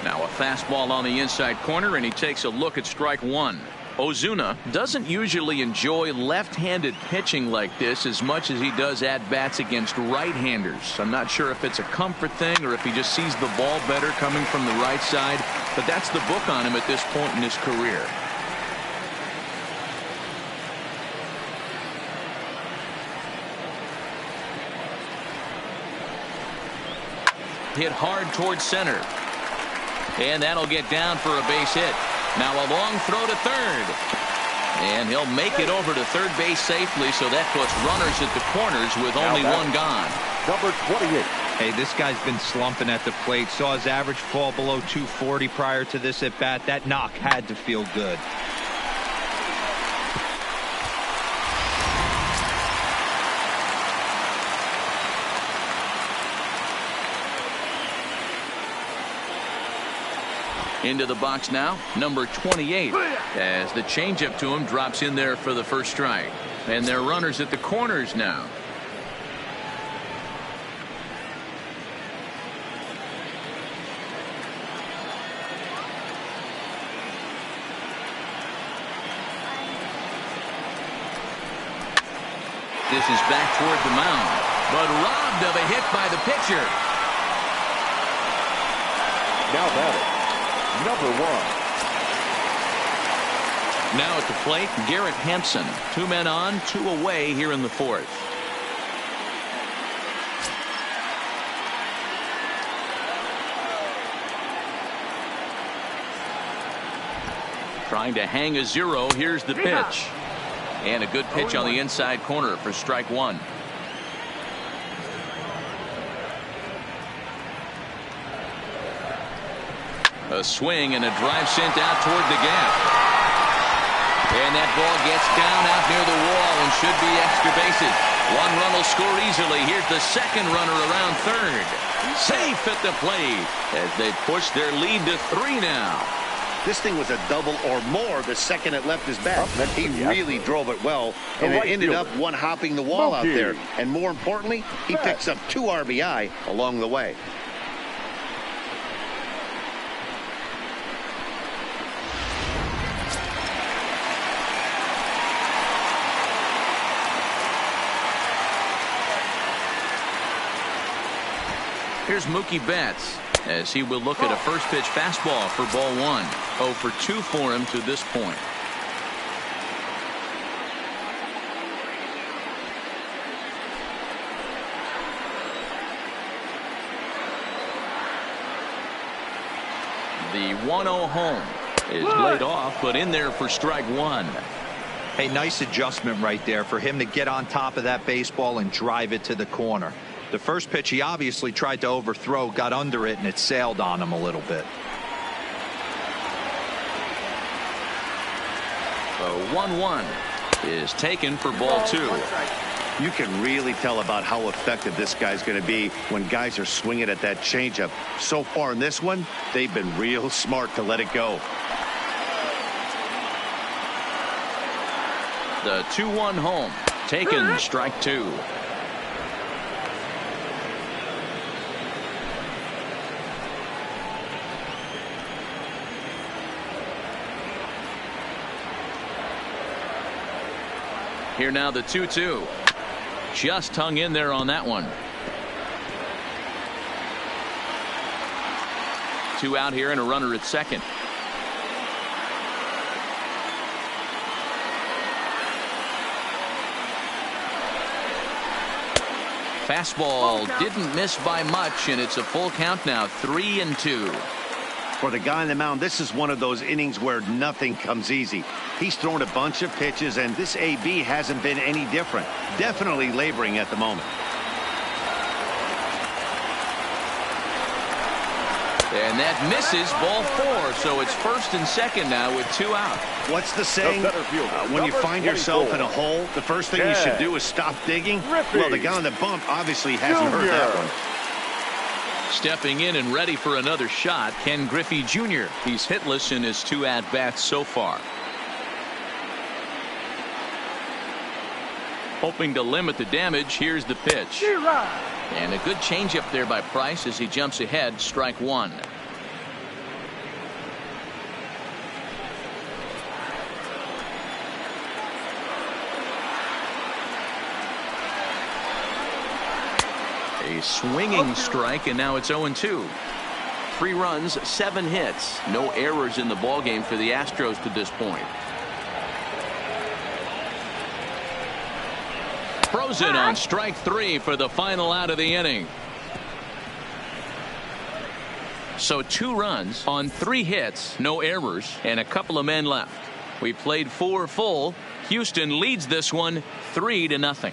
[SPEAKER 1] Now a fastball on the inside corner, and he takes a look at strike one. Ozuna doesn't usually enjoy left-handed pitching like this as much as he does at-bats against right-handers. I'm not sure if it's a comfort thing or if he just sees the ball better coming from the right side, but that's the book on him at this point in his career. Hit hard towards center. And that'll get down for a base hit. Now a long throw to third. And he'll make it over to third base safely, so that puts runners at the corners with only one gone.
[SPEAKER 3] Number 28.
[SPEAKER 4] Hey, this guy's been slumping at the plate. Saw his average fall below 240 prior to this at bat. That knock had to feel good.
[SPEAKER 1] Into the box now, number 28, as the changeup to him drops in there for the first strike. And they're runners at the corners now. This is back toward the mound, but robbed of a hit by the pitcher.
[SPEAKER 3] Now batting, number 1.
[SPEAKER 1] Now at the plate, Garrett Hampson. 2 men on, 2 away here in the fourth. Trying to hang a 0. Here's the pitch. And a good pitch on the inside corner for strike one. A swing and a drive sent out toward the gap. And that ball gets down out near the wall and should be extra bases. 1 run will score easily. Here's the second runner around third. Safe at the plate as they push their lead to 3 now.
[SPEAKER 2] This thing was a double or more the second it left his bat. He really drove it well, and it ended up one-hopping the wall out there. And more importantly, he picks up 2 RBI along the way.
[SPEAKER 1] Here's Mookie Betts as he will look at a first pitch fastball for ball 1. 0 for 2 for him to this point. The 1-0 home is laid off, but in there for strike one.
[SPEAKER 4] Hey, nice adjustment right there for him to get on top of that baseball and drive it to the corner. The first pitch he obviously tried to overthrow, got under it, and it sailed on him a little bit.
[SPEAKER 1] The 1-1 is taken for ball 2.
[SPEAKER 2] You can really tell about how effective this guy's going to be when guys are swinging at that changeup. So far in this one, they've been real smart to let it go.
[SPEAKER 1] The 2-1 home taken, strike 2. Here now the 2-2. Just hung in there on that one. 2 out here and a runner at second. Fastball didn't miss by much, and it's a full count now, 3-2.
[SPEAKER 2] For the guy on the mound, this is one of those innings where nothing comes easy. He's thrown a bunch of pitches, and this AB hasn't been any different. Definitely laboring at the moment.
[SPEAKER 1] And that misses, ball 4. So it's first and second now with 2 out.
[SPEAKER 2] What's the saying? When you find yourself in a hole, the first thing you should do is stop digging. Well, the guy on the bump obviously hasn't heard that one.
[SPEAKER 1] Stepping in and ready for another shot, Ken Griffey Jr. He's hitless in his 2 at-bats so far. Hoping to limit the damage, here's the pitch. And a good changeup there by Price as he jumps ahead, strike 1. A swinging strike, and now it's 0-2. 3 runs, 7 hits. No errors in the ballgame for the Astros to this point. Frozen on strike 3 for the final out of the inning. So 2 runs on 3 hits, no errors, and a couple of men left. We played 4 full. Houston leads this one 3-0.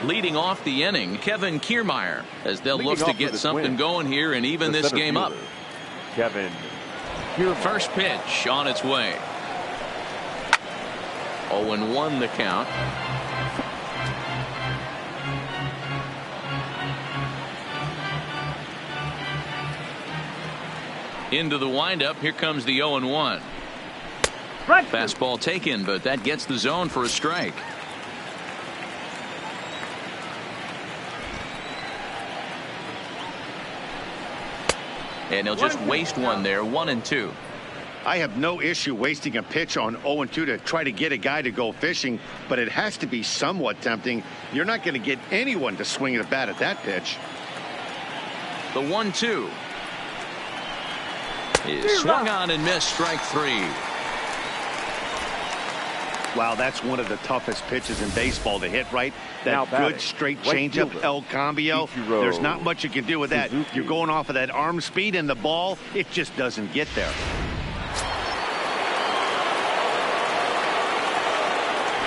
[SPEAKER 1] Leading off the inning, Kevin Kiermaier, as they'll look to get something going here and even this game up.
[SPEAKER 3] Kevin.
[SPEAKER 1] First pitch on its way. 0-1 the count. Into the windup. Here comes the 0-1. Fastball taken, but that gets the zone for a strike. And he'll just waste one there, 1-2.
[SPEAKER 2] I have no issue wasting a pitch on 0-2 to try to get a guy to go fishing, but it has to be somewhat tempting. You're not going to get anyone to swing at a bat at that pitch.
[SPEAKER 1] The 1-2 is swung on and missed, strike 3.
[SPEAKER 2] Wow, that's one of the toughest pitches in baseball to hit, right? That good straight changeup, El Cambio. There's not much you can do with that. You're going off of that arm speed, and the ball, it just doesn't get there.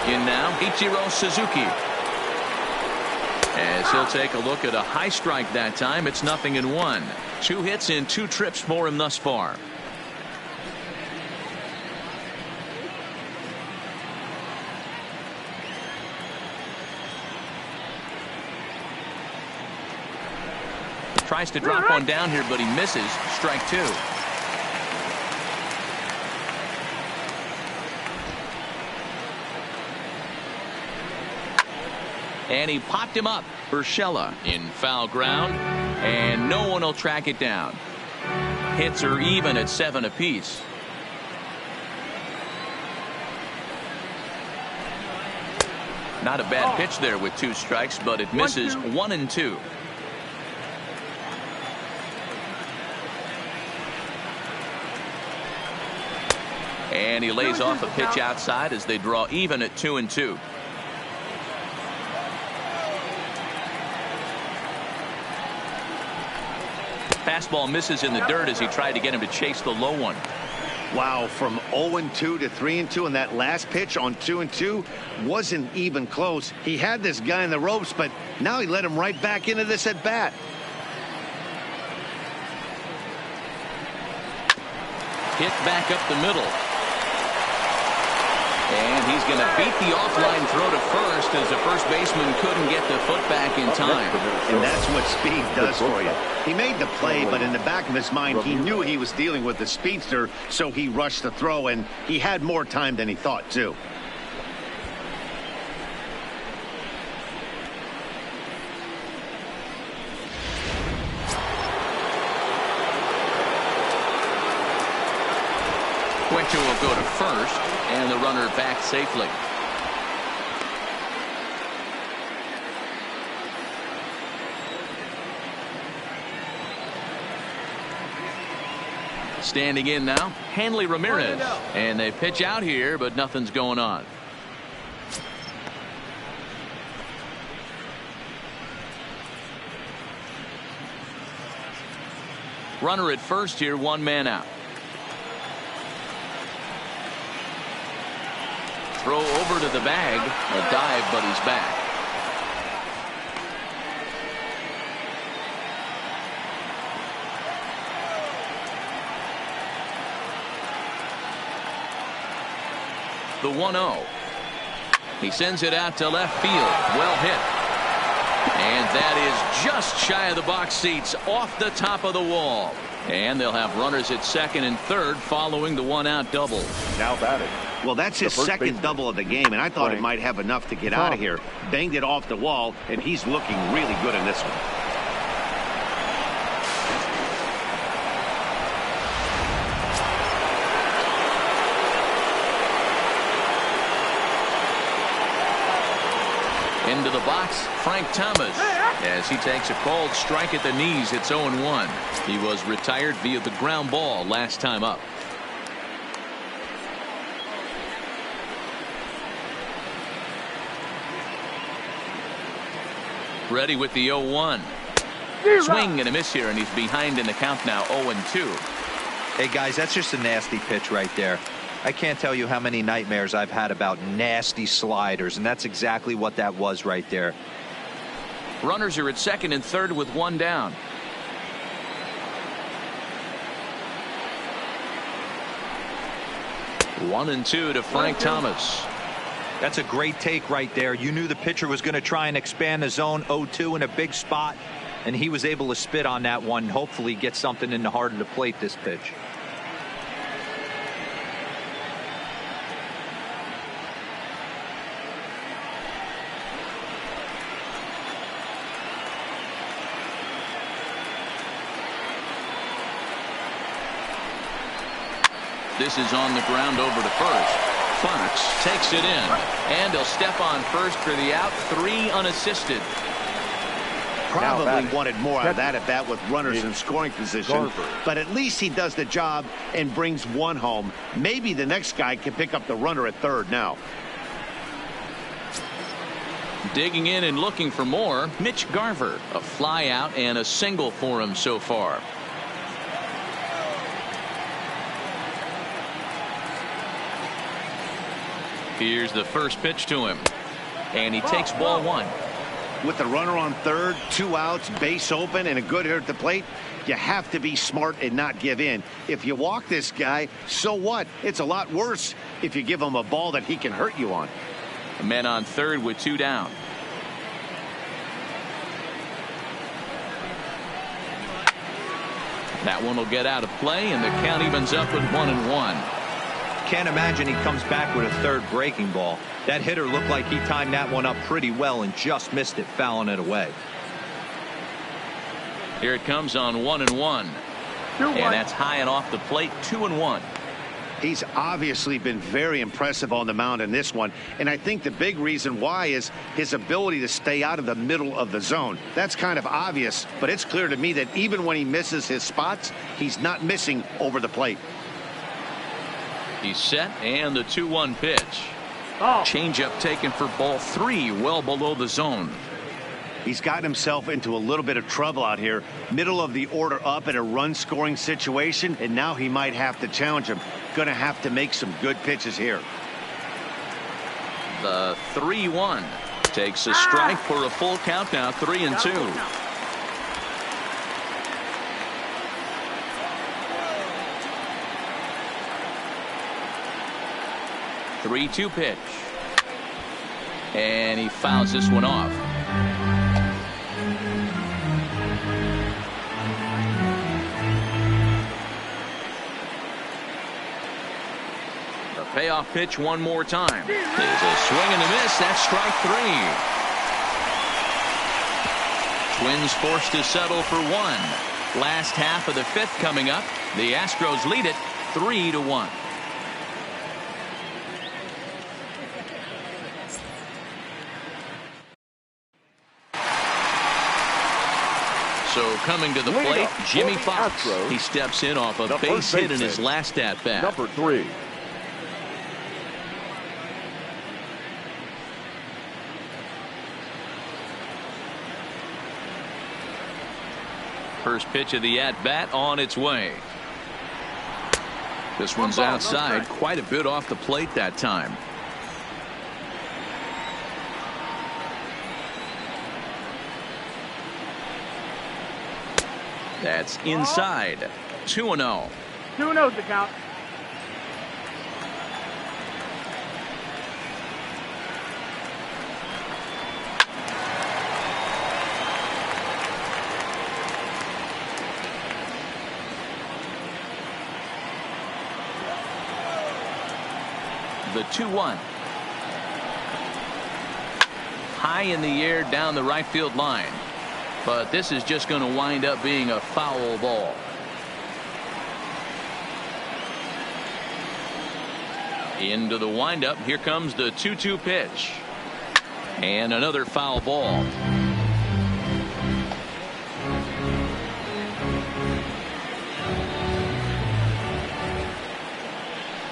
[SPEAKER 1] In now, Ichiro Suzuki. As he'll take a look at a high strike that time, it's 0-1. 2 hits in 2 trips for him thus far. Tries to drop one down here, but he misses. Strike 2. And he popped him up. Urshela in foul ground, and no one will track it down. Hits are even at 7 apiece. Not a bad pitch there with 2 strikes, but it misses. 1-2. And he lays off a pitch outside as they draw even at 2-2. Fastball misses in the dirt as he tried to get him to chase the low one.
[SPEAKER 2] Wow, from 0-2 to 3-2, and that last pitch on 2-2 wasn't even close. He had this guy in the ropes, but now he let him right back into this at bat.
[SPEAKER 1] Hit back up the middle. And he's going to beat the offline throw to first as the first baseman couldn't get the foot back in time.
[SPEAKER 2] And that's what speed does for you. He made the play, but in the back of his mind, he knew he was dealing with the speedster, so he rushed the throw, and he had more time than he thought, too.
[SPEAKER 1] Quinto will go to first, and the runner back safely. Standing in now, Hanley Ramirez. And they pitch out here, but nothing's going on. Runner at first here, 1 man out. Throw over to the bag. A dive, but he's back. the 1-0. He sends it out to left field. Well hit. And that is just shy of the box seats, off the top of the wall. And they'll have runners at second and third following the one-out double.
[SPEAKER 3] Now batting.
[SPEAKER 2] Well, that's his second double of the game, and I thought it might have enough to get out of here. Banged it off the wall, and he's looking really good in this one.
[SPEAKER 1] Into the box, Frank Thomas, as he takes a called strike at the knees. It's 0-1. He was retired via the ground ball last time up. Ready with the 0-1. Swing and a miss here, and he's behind in the count now, 0-2.
[SPEAKER 4] Hey, guys, that's just a nasty pitch right there. I can't tell you how many nightmares I've had about nasty sliders, and that's exactly what that was right there.
[SPEAKER 1] Runners are at second and third with one down. One and two to Frank Thomas.
[SPEAKER 4] That's a great take right there. You knew the pitcher was going to try and expand the zone. 0-2 in a big spot, and he was able to spit on that one. Hopefully get something in the heart of the plate this pitch.
[SPEAKER 1] This is on the ground over to first. Fox takes it in, and he'll step on first for the out. 3 unassisted.
[SPEAKER 2] Probably wanted more out of that at bat with runners in scoring position, but at least he does the job and brings one home. Maybe the next guy can pick up the runner at third now.
[SPEAKER 1] Digging in and looking for more, Mitch Garver. A fly out and a single for him so far. Here's the first pitch to him, and he takes ball 1.
[SPEAKER 2] With the runner on third, 2 outs, base open, and a good hitter at the plate, you have to be smart and not give in. If you walk this guy, so what? It's a lot worse if you give him a ball that he can hurt you on.
[SPEAKER 1] A man on third with 2 down. That one will get out of play, and the count evens up at 1-1.
[SPEAKER 4] Can't imagine he comes back with a third breaking ball. That hitter looked like he timed that one up pretty well and just missed it, fouling it away.
[SPEAKER 1] Here it comes on 1-1. And that's high and off the plate. 2-1.
[SPEAKER 2] He's obviously been very impressive on the mound in this one, and I think the big reason why is his ability to stay out of the middle of the zone. That's kind of obvious, but it's clear to me that even when he misses his spots, he's not missing over the plate.
[SPEAKER 1] He's set, and the 2-1 pitch. Changeup taken for ball 3, well below the zone.
[SPEAKER 2] He's gotten himself into a little bit of trouble out here. Middle of the order up in a run-scoring situation, and now he might have to challenge him. Going to have to make some good pitches here.
[SPEAKER 1] The 3-1 takes a strike for a full count now, 3-2. 3-2 pitch. And he fouls this one off. The payoff pitch one more time. There's a swing and a miss. That's strike 3. Twins forced to settle for 1. Last half of the 5th coming up. The Astros lead it 3-1. So coming to the plate, Jimmy Fox. He steps in off a base hit in his last at-bat.
[SPEAKER 3] Number 3.
[SPEAKER 1] First pitch of the at-bat on its way. This one's outside, quite a bit off the plate that time. That's inside. 2-0.
[SPEAKER 5] 2-0 the count.
[SPEAKER 1] the 2-1. High in the air down the right field line. But this is just going to wind up being a foul ball. Into the windup. Here comes the 2-2 pitch. And another foul ball.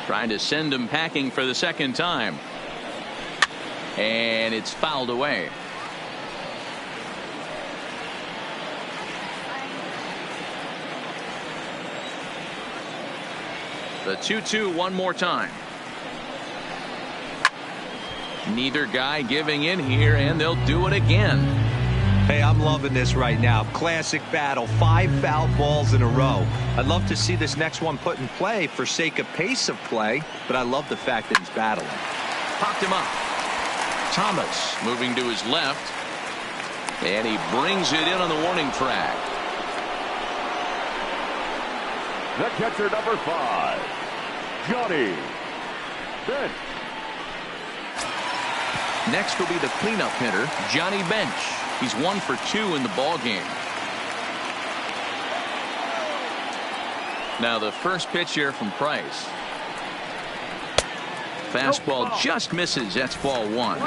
[SPEAKER 1] Trying to send him packing for the second time. And it's fouled away. The 2-2 one more time. Neither guy giving in here, and they'll do it again.
[SPEAKER 4] Hey, I'm loving this right now. Classic battle. 5 foul balls in a row. I'd love to see this next one put in play for sake of pace of play, but I love the fact that he's battling.
[SPEAKER 1] Popped him up. Thomas moving to his left, and he brings it in on the warning track.
[SPEAKER 3] The catcher, number 5, Johnny Bench.
[SPEAKER 1] Next will be the cleanup hitter, Johnny Bench. He's 1 for 2 in the ball game. Now the first pitch here from Price. Fastball just misses. That's ball 1.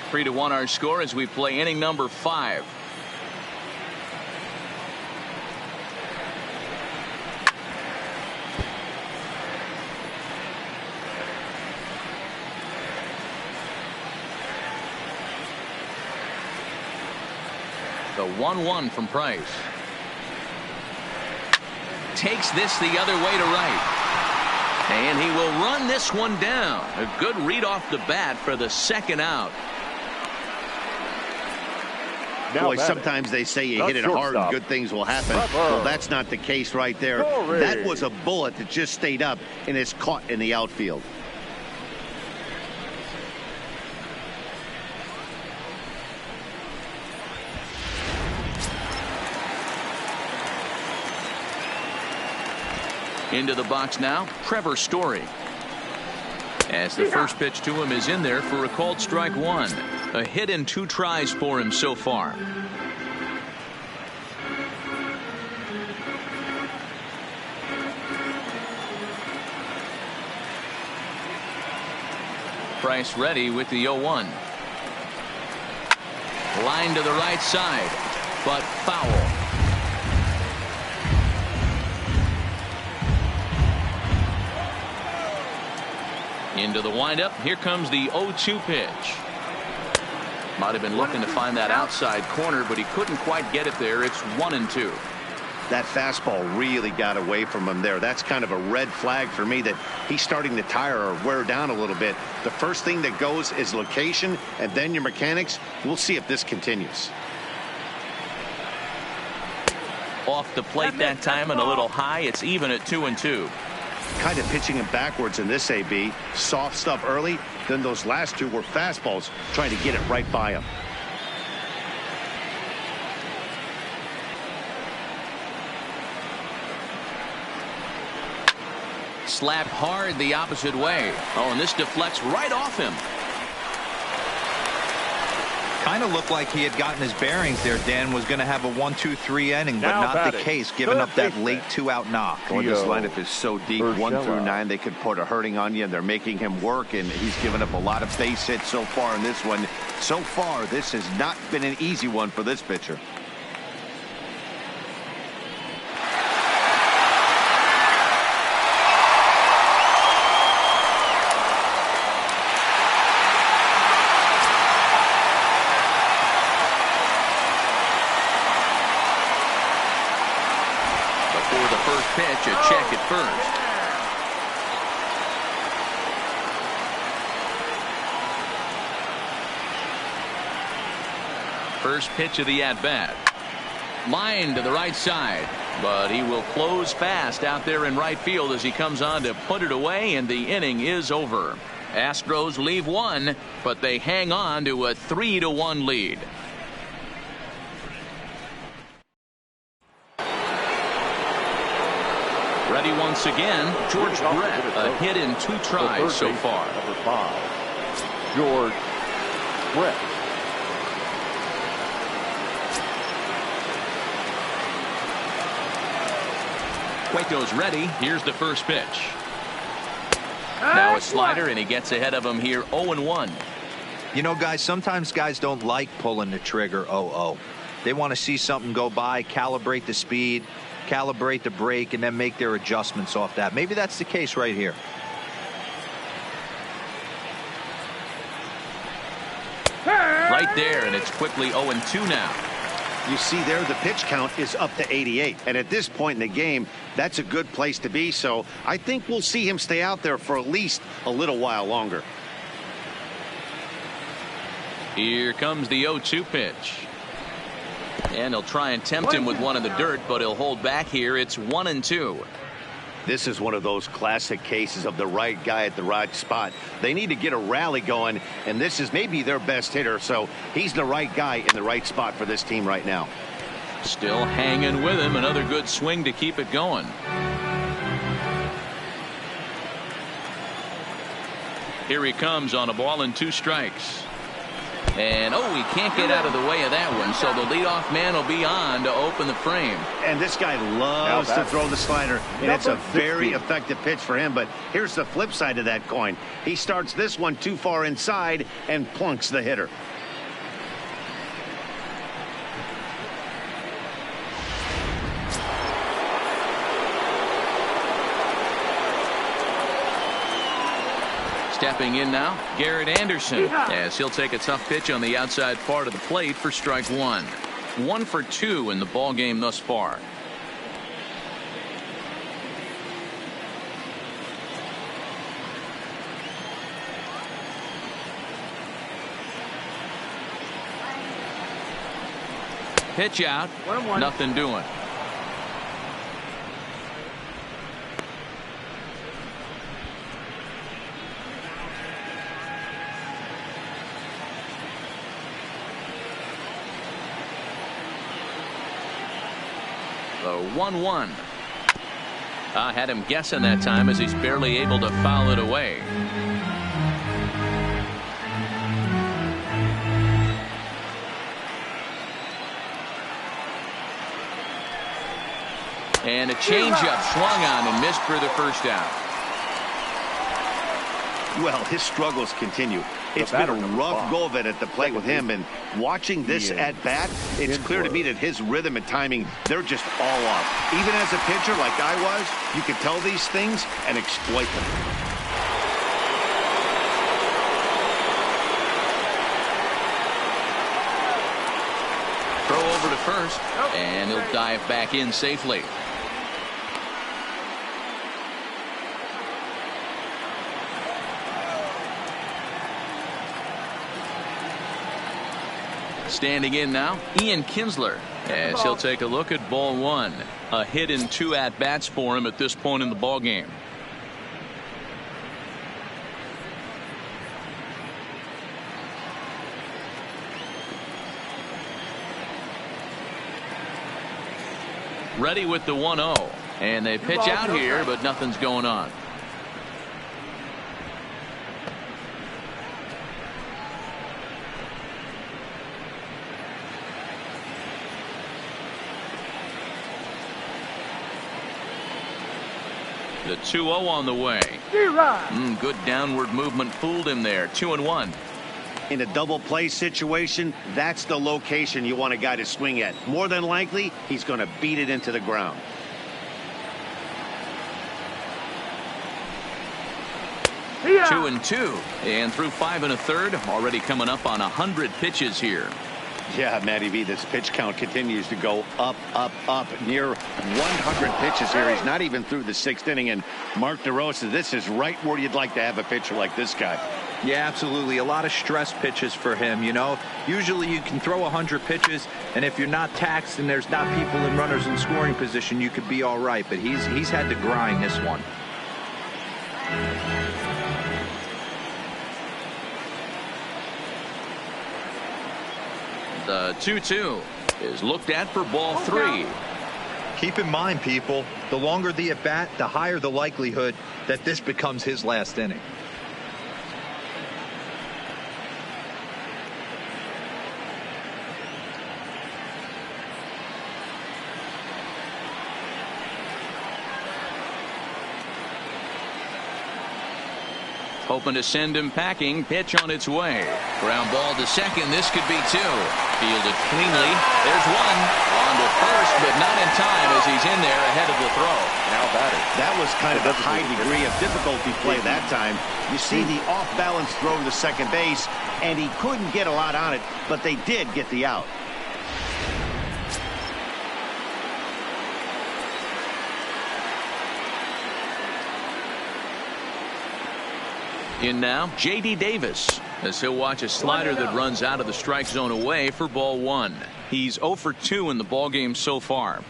[SPEAKER 1] 3-1 our score as we play inning number 5. The 1-1 from Price. Takes this the other way to right. And he will run this one down. A good read off the bat for the second out.
[SPEAKER 2] Boy, sometimes they say you hit it hard and good things will happen. Well, that's not the case right there. That was a bullet that just stayed up and is caught in the outfield.
[SPEAKER 1] Into the box now, Trevor Story. As the first pitch to him is in there for a called strike 1. A hit and 2 tries for him so far. Price ready with the 0-1. Line to the right side, but foul. Into the windup. Here comes the 0-2 pitch. Might have been looking to find that outside corner, but he couldn't quite get it there. It's 1-2.
[SPEAKER 2] That fastball really got away from him there. That's kind of a red flag for me that he's starting to tire or wear down a little bit. The first thing that goes is location and then your mechanics. We'll see if this continues.
[SPEAKER 1] Off the plate that time and a little high. It's even at 2-2.
[SPEAKER 2] Kind of pitching him backwards in this AB. Soft stuff early, then those last 2 were fastballs trying to get it right by him.
[SPEAKER 1] Slapped hard the opposite way. Oh, and this deflects right off him.
[SPEAKER 4] Kind of looked like he had gotten his bearings there. Dan was going to have a 1-2-3 inning, but not the case, giving up that late 2-out knock.
[SPEAKER 2] Well, this lineup is so deep, 1 through 9, they could put a hurting on you, and they're making him work, and he's given up a lot of base hits so far in this one. So far, this has not been an easy one for this pitcher.
[SPEAKER 1] Pitch, a check at first. First pitch of the at-bat. Line to the right side, but he will close fast out there in right field as he comes on to put it away, and the inning is over. Astros leave 1, but they hang on to a 3-1 lead. Ready once again, George Brett, a hit in 2 tries so far.
[SPEAKER 3] Number 5, George Brett.
[SPEAKER 1] Cueto's ready. Here's the first pitch. Now a slider, and he gets ahead of him here, 0-1.
[SPEAKER 4] You know, guys, sometimes guys don't like pulling the trigger 0-0. They want to see something go by, calibrate the speed, calibrate the brake, and then make their adjustments off that. Maybe that's the case right here.
[SPEAKER 1] Right there, and it's quickly 0-2 now.
[SPEAKER 2] You see there, the pitch count is up to 88. And at this point in the game, that's a good place to be. So I think we'll see him stay out there for at least a little while longer.
[SPEAKER 1] Here comes the 0-2 pitch. And he'll try and tempt him with one in the dirt, but he'll hold back here. It's 1-2.
[SPEAKER 2] This is one of those classic cases of the right guy at the right spot. They need to get a rally going, and this is maybe their best hitter, so he's the right guy in the right spot for this team right now.
[SPEAKER 1] Still hanging with him. Another good swing to keep it going. Here he comes on a ball and 2 strikes. And, he can't get out of the way of that one, so the leadoff man will be on to open the frame.
[SPEAKER 2] And this guy loves to throw the slider, and it's a very effective pitch for him. But here's the flip side of that coin. He starts this one too far inside and plunks the hitter.
[SPEAKER 1] Stepping in now, Garrett Anderson, as he'll take a tough pitch on the outside part of the plate for strike 1. 1 for 2 in the ball game thus far. Pitch out, nothing doing. The 1-1. I had him guessing that time as he's barely able to foul it away. And a changeup swung on and missed for the first out.
[SPEAKER 2] Well, his struggles continue. It's been a rough go of it at the plate with him, and watching this at bat, it's clear to me that his rhythm and timing, they're just all off. Even as a pitcher like I was, you can tell these things and exploit them.
[SPEAKER 1] Throw over to first, and he'll dive back in safely. Standing in now, Ian Kinsler, as he'll take a look at ball 1. A hit in 2 at-bats for him at this point in the ball game. Ready with the 1-0, and they pitch out here, but nothing's going on. The 2-0 on the way. Good downward movement fooled him there. 2-1.
[SPEAKER 2] In a double play situation, that's the location you want a guy to swing at. More than likely, he's going to beat it into the ground.
[SPEAKER 1] Yeah. 2-2, and through 5 1/3, already coming up on 100 pitches here.
[SPEAKER 2] Yeah, Matty V, this pitch count continues to go up, up, up, near 100 pitches here. He's not even through the 6th inning, and Mark DeRosa, this is right where you'd like to have a pitcher like this guy.
[SPEAKER 4] Yeah, absolutely. A lot of stress pitches for him, you know. Usually you can throw 100 pitches, and if you're not taxed and there's not people and runners in scoring position, you could be all right. But he's had to grind this one. The 2-2 is looked at for ball 3. Keep in mind, people, the longer the at-bat, the higher the likelihood that this becomes his last inning.
[SPEAKER 1] Hoping to send him packing. Pitch on its way. Ground ball to second. This could be two. Fielded cleanly. There's one. On to first, but not in time as he's in there ahead of the throw.
[SPEAKER 3] Now batting.
[SPEAKER 2] That was kind of a high degree of difficulty play that time. You see the off-balance throw to second base, and he couldn't get a lot on it, but they did get the out.
[SPEAKER 1] In now, J.D. Davis, as he'll watch a slider that runs out of the strike zone away for ball one. He's 0 for 2 in the ballgame so far.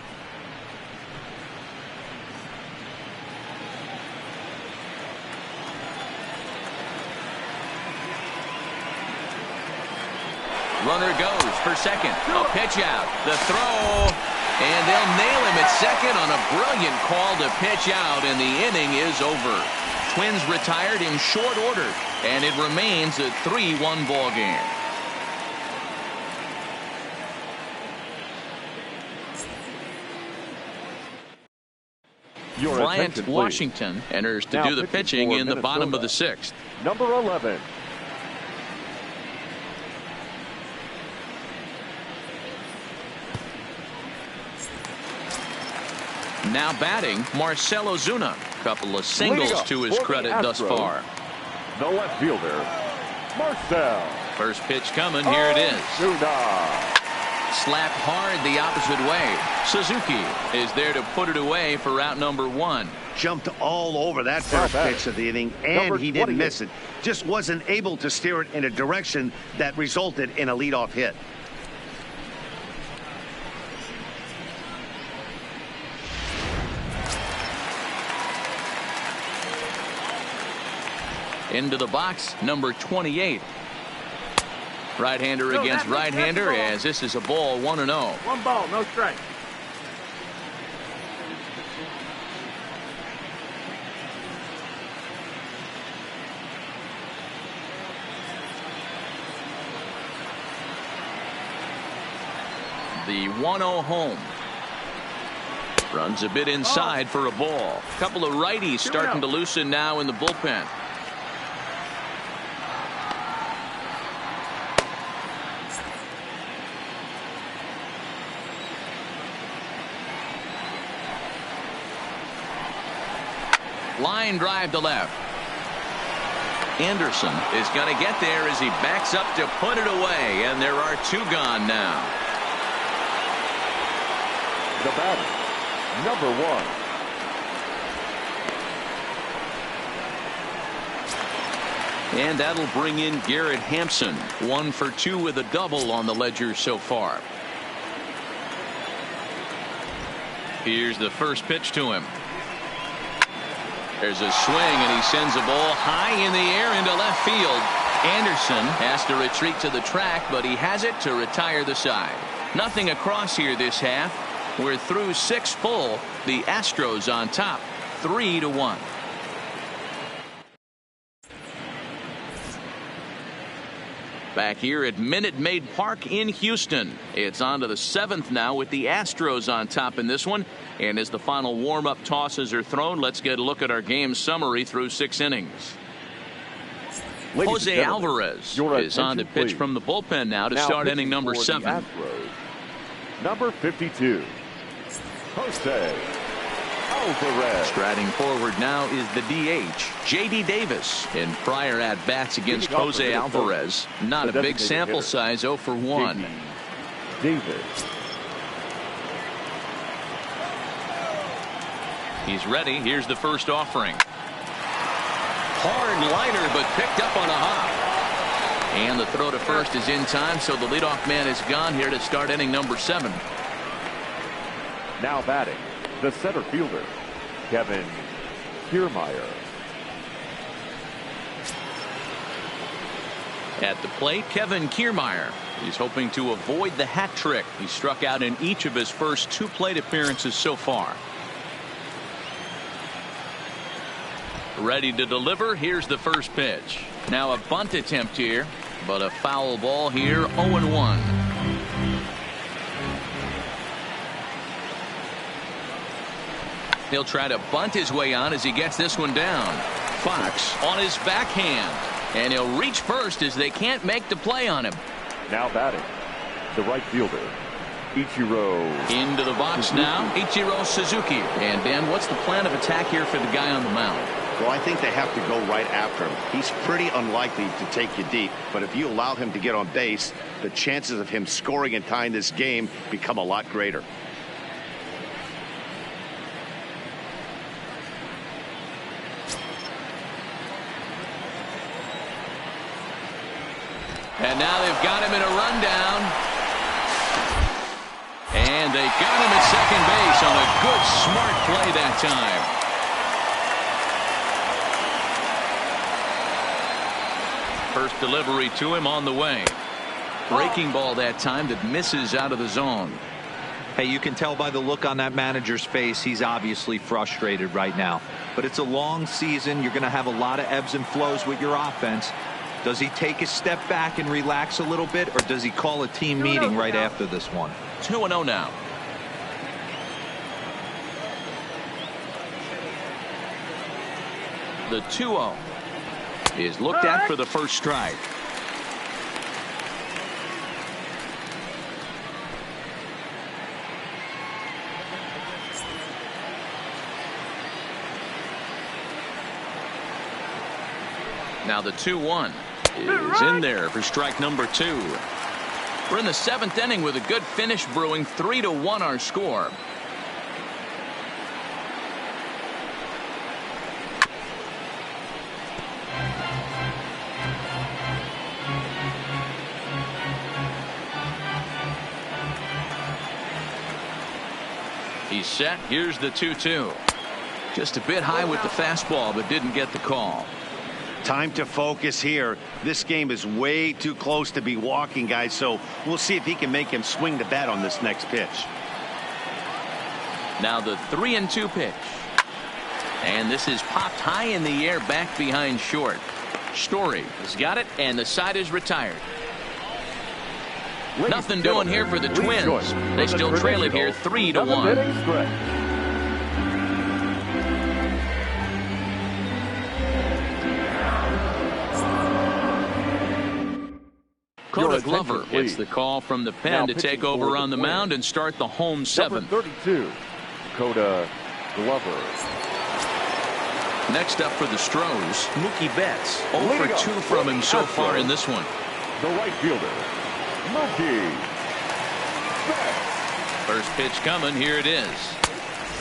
[SPEAKER 1] Runner goes for second. A pitch out. The throw. And they'll nail him at second on a brilliant call to pitch out, and the inning is over. Twins retired in short order, and it remains a 3-1 ball game. Bryant Washington enters to do the pitching in the bottom of the sixth.
[SPEAKER 3] Number 11.
[SPEAKER 1] Now batting, Marcell Ozuna. Couple of singles to his credit thus far.
[SPEAKER 3] The left fielder, Marcell.
[SPEAKER 1] First pitch coming. Here it is.
[SPEAKER 3] Ozuna.
[SPEAKER 1] Slapped hard the opposite way. Suzuki is there to put it away for out number one.
[SPEAKER 2] Jumped all over that first pitch of the inning, and he didn't miss it. Just wasn't able to steer it in a direction that resulted in a leadoff hit.
[SPEAKER 1] Into the box, number 28. Right-hander against right-hander, as this is a ball, 1-0.
[SPEAKER 5] 1 ball, no strike.
[SPEAKER 1] The 1-0 home. Runs a bit inside for a ball. Couple of righties starting to loosen now in the bullpen. Line drive to left. Anderson is going to get there as he backs up to put it away, and there are two gone now.
[SPEAKER 3] The batter, number 1.
[SPEAKER 1] And that'll bring in Garrett Hampson. 1 for 2 with a double on the ledger so far. Here's the first pitch to him. There's a swing, and he sends a ball high in the air into left field. Anderson has to retreat to the track, but he has it to retire the side. Nothing across here this half. We're through 6 full. The Astros on top, 3-1. Back here at Minute Maid Park in Houston. It's on to the 7th now with the Astros on top in this one. And as the final warm-up tosses are thrown, let's get a look at our game summary through 6 innings. Jose Alvarez is on to pitch from the bullpen now to start inning number 7.
[SPEAKER 3] Number 52, Jose Alvarez.
[SPEAKER 1] Striding forward now is the DH, J.D. Davis. In prior at-bats against Jose Alvarez, not a big sample size, 0 for 1.
[SPEAKER 3] Davis.
[SPEAKER 1] He's ready. Here's the first offering. Hard liner, but picked up on a hop. And the throw to first is in time, so the leadoff man is gone here to start inning number 7.
[SPEAKER 3] Now batting, the center fielder, Kevin Kiermaier.
[SPEAKER 1] At the plate, Kevin Kiermaier. He's hoping to avoid the hat trick. He struck out in each of his first 2 plate appearances so far. Ready to deliver. Here's the first pitch. Now a bunt attempt here, but a foul ball here. 0-1. He'll try to bunt his way on as he gets this one down. Fox on his backhand, and he'll reach first as they can't make the play on him.
[SPEAKER 3] Now batting, the right fielder, Ichiro.
[SPEAKER 1] Into the box now, Ichiro Suzuki. And Dan, what's the plan of attack here for the guy on the mound?
[SPEAKER 2] Well, I think they have to go right after him. He's pretty unlikely to take you deep, but if you allow him to get on base, the chances of him scoring and tying this game become a lot greater.
[SPEAKER 1] And now they've got him in a rundown. And they got him at second base on a good, smart play that time. First delivery to him on the way. Breaking ball that time that misses out of the zone.
[SPEAKER 4] Hey, you can tell by the look on that manager's face, he's obviously frustrated right now. But it's a long season. You're going to have a lot of ebbs and flows with your offense. Does he take a step back and relax a little bit, or does he call a team meeting right after this one?
[SPEAKER 1] 2-0 now. The 2-0 is looked at for the first strike. Now the 2-1 is in there for strike number 2. We're in the 7th inning with a good finish brewing. 3-1 our score. He's set. Here's the 2-2. Just a bit high with the fastball, but didn't get the call.
[SPEAKER 2] Time to focus here. This game is way too close to be walking, guys, so we'll see if he can make him swing the bat on this next pitch.
[SPEAKER 1] Now the 3-2 pitch. And this is popped high in the air back behind short. Story has got it, and the side is retired. Nothing doing here for the Twins. They still trail it here 3-1. Dakota Glover gets the call from the pen to take over on the mound and start the home 7th.
[SPEAKER 3] Number 32, Dakota Glover.
[SPEAKER 1] Next up for the Stros, Mookie Betts. 0 for 2 from him so far in this one.
[SPEAKER 3] The right fielder, Mookie Betts.
[SPEAKER 1] First pitch coming. Here it is.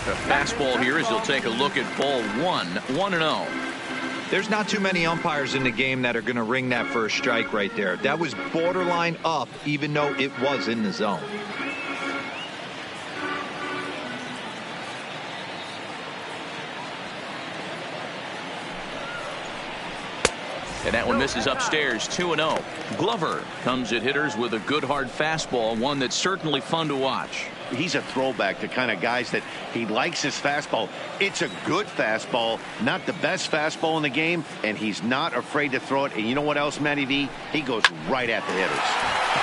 [SPEAKER 1] The fastball here as he'll take a look at ball 1. 1-0.
[SPEAKER 4] There's not too many umpires in the game that are going to ring that first strike right there. That was borderline up, even though it was in the zone.
[SPEAKER 1] And that one misses upstairs. 2-0. Glover comes at hitters with a good hard fastball, one that's certainly fun to watch.
[SPEAKER 2] He's a throwback to kind of guys that he likes his fastball. It's a good fastball, not the best fastball in the game, and he's not afraid to throw it. And you know what else, Matty V? He goes right at the hitters.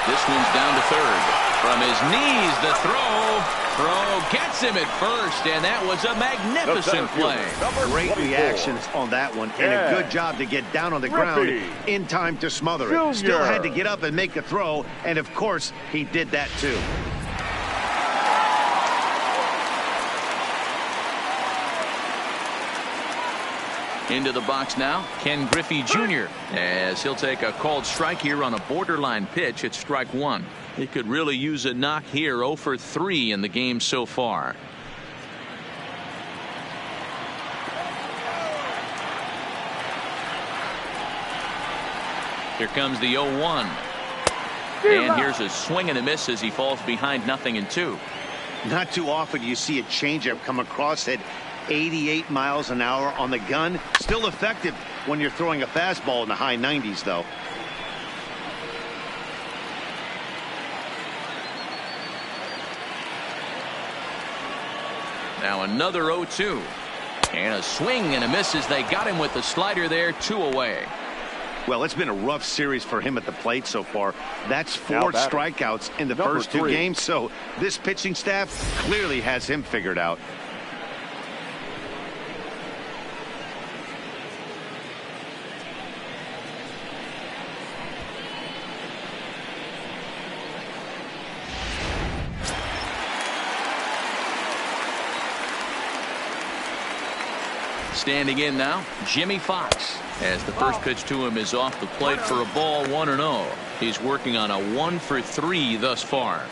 [SPEAKER 1] This one's down to third. From his knees, the throw. Throw gets him at first, and that was a magnificent play.
[SPEAKER 2] Great reactions on that one, and a good job to get down on the ground in time to smother it. Still had to get up and make a throw, and of course, he did that too.
[SPEAKER 1] Into the box now, Ken Griffey Jr. as he'll take a called strike here on a borderline pitch at strike 1. He could really use a knock here. 0 for 3 in the game so far. Here comes the 0-1. And here's a swing and a miss as he falls behind 0-2.
[SPEAKER 2] Not too often you see a changeup come across at 88 miles an hour on the gun. Still effective when you're throwing a fastball in the high 90s, though.
[SPEAKER 1] Now another 0-2. And a swing and a miss as they got him with the slider there, 2 away.
[SPEAKER 2] Well, it's been a rough series for him at the plate so far. That's 4 strikeouts in the first 2 games, so this pitching staff clearly has him figured out.
[SPEAKER 1] Standing in now, Jimmy Fox, as the first pitch to him is off the plate for a ball, 1-0. He's working on a 1-for-3 thus far.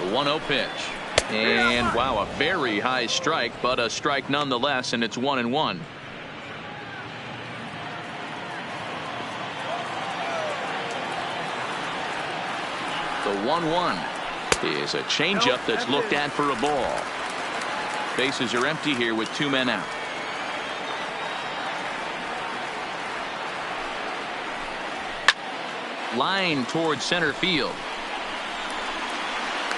[SPEAKER 1] The 1-0 pitch. And wow, a very high strike, but a strike nonetheless, and it's 1-1. The 1-1 is a changeup that's looked at for a ball. Bases are empty here with 2 men out. Line towards center field.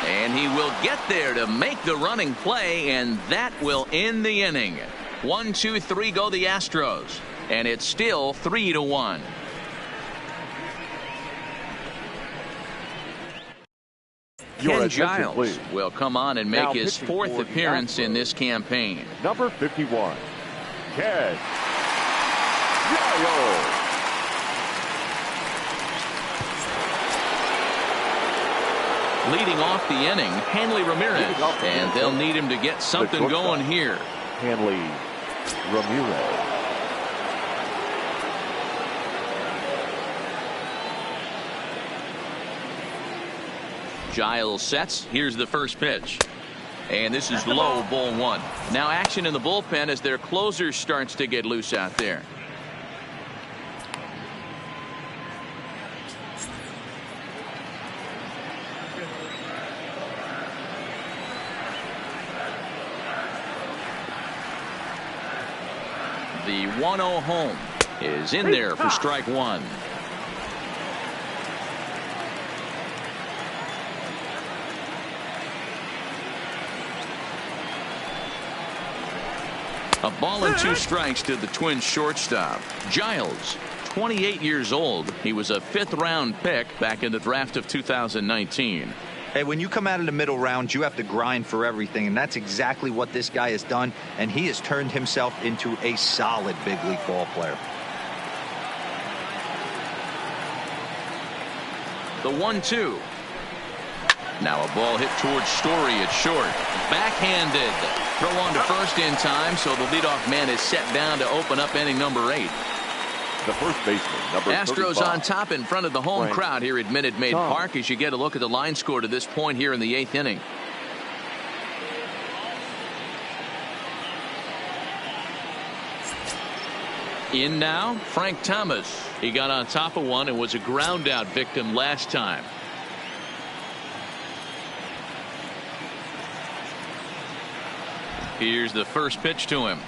[SPEAKER 1] And he will get there to make the running play, and that will end the inning. 1, 2, 3 go the Astros, and it's still 3-1. Ken Giles will come on and make his 4th appearance in this campaign.
[SPEAKER 3] Number 51, Ken Giles.
[SPEAKER 1] Leading off the inning, Hanley Ramirez, and they'll need him to get something going here.
[SPEAKER 3] Hanley Ramirez.
[SPEAKER 1] Giles sets. Here's the first pitch. And this is low, ball 1. Now action in the bullpen as their closer starts to get loose out there. The 1-0 home is in there for strike 1. A ball and 2 strikes to the Twins shortstop. Giles, 28 years old. He was a 5th-round pick back in the draft of 2019.
[SPEAKER 4] Hey, when you come out of the middle rounds, you have to grind for everything, and that's exactly what this guy has done, and he has turned himself into a solid big league ball player.
[SPEAKER 1] The 1-2. Now a ball hit towards Story at short. Backhanded. Throw on to first in time, so the leadoff man is set down to open up inning number 8.
[SPEAKER 3] The first baseman, number
[SPEAKER 1] Astros
[SPEAKER 3] 35.
[SPEAKER 1] on top in front of the home crowd here at Minute Maid Park as you get a look at the line score to this point here in the 8th inning. In now, Frank Thomas. He got on top of one and was a ground out victim last time. Here's the first pitch to him.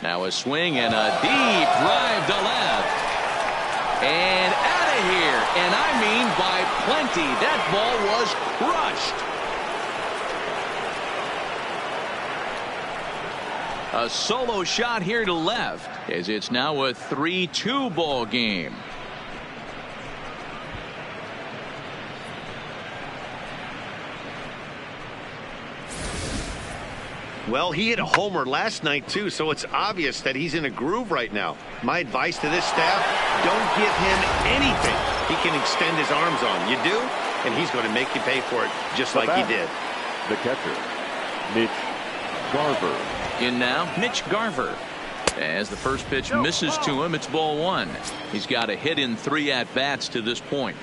[SPEAKER 1] Now a swing and a deep drive to left. And out of here. And I mean by plenty. That ball was crushed. A solo shot here to left as it's now a 3-2 ball game.
[SPEAKER 2] Well, he hit a homer last night, too, so it's obvious that he's in a groove right now. My advice to this staff, don't give him anything he can extend his arms on. You do, and he's going to make you pay for it just like he did.
[SPEAKER 3] The catcher, Mitch Garver.
[SPEAKER 1] In now, Mitch Garver. As the first pitch misses to him, it's ball 1. He's got a hit in 3 at-bats to this point.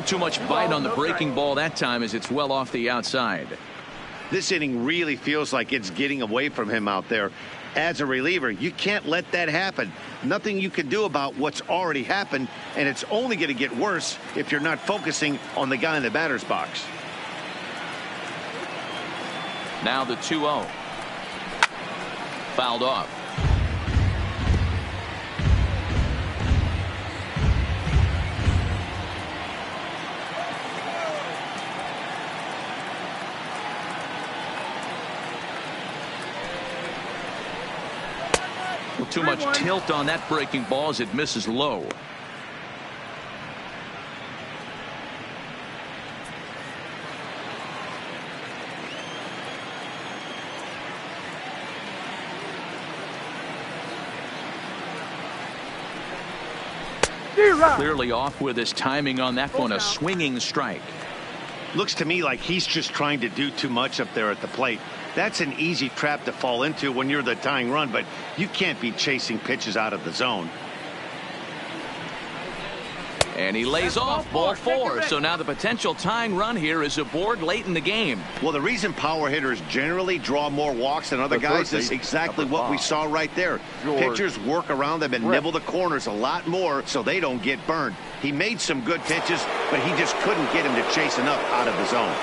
[SPEAKER 1] Too much bite on the breaking ball that time as it's well off the outside.
[SPEAKER 2] This inning really feels like it's getting away from him out there. As a reliever, you can't let that happen. Nothing you can do about what's already happened, and it's only going to get worse if you're not focusing on the guy in the batter's box.
[SPEAKER 1] Now the 2-0. Fouled off. Too much tilt on that breaking ball as it misses low. Clearly off with his timing on that one. A swinging strike.
[SPEAKER 2] Looks to me like he's just trying to do too much up there at the plate. That's an easy trap to fall into when you're the tying run, but you can't be chasing pitches out of the zone.
[SPEAKER 1] And he lays off ball 4. So now the potential tying run here is aboard late in the game.
[SPEAKER 2] Well, the reason power hitters generally draw more walks than other guys is exactly what we saw right there. Pitchers work around them and nibble the corners a lot more so they don't get burned. He made some good pitches, but he just couldn't get him to chase enough out of the zone.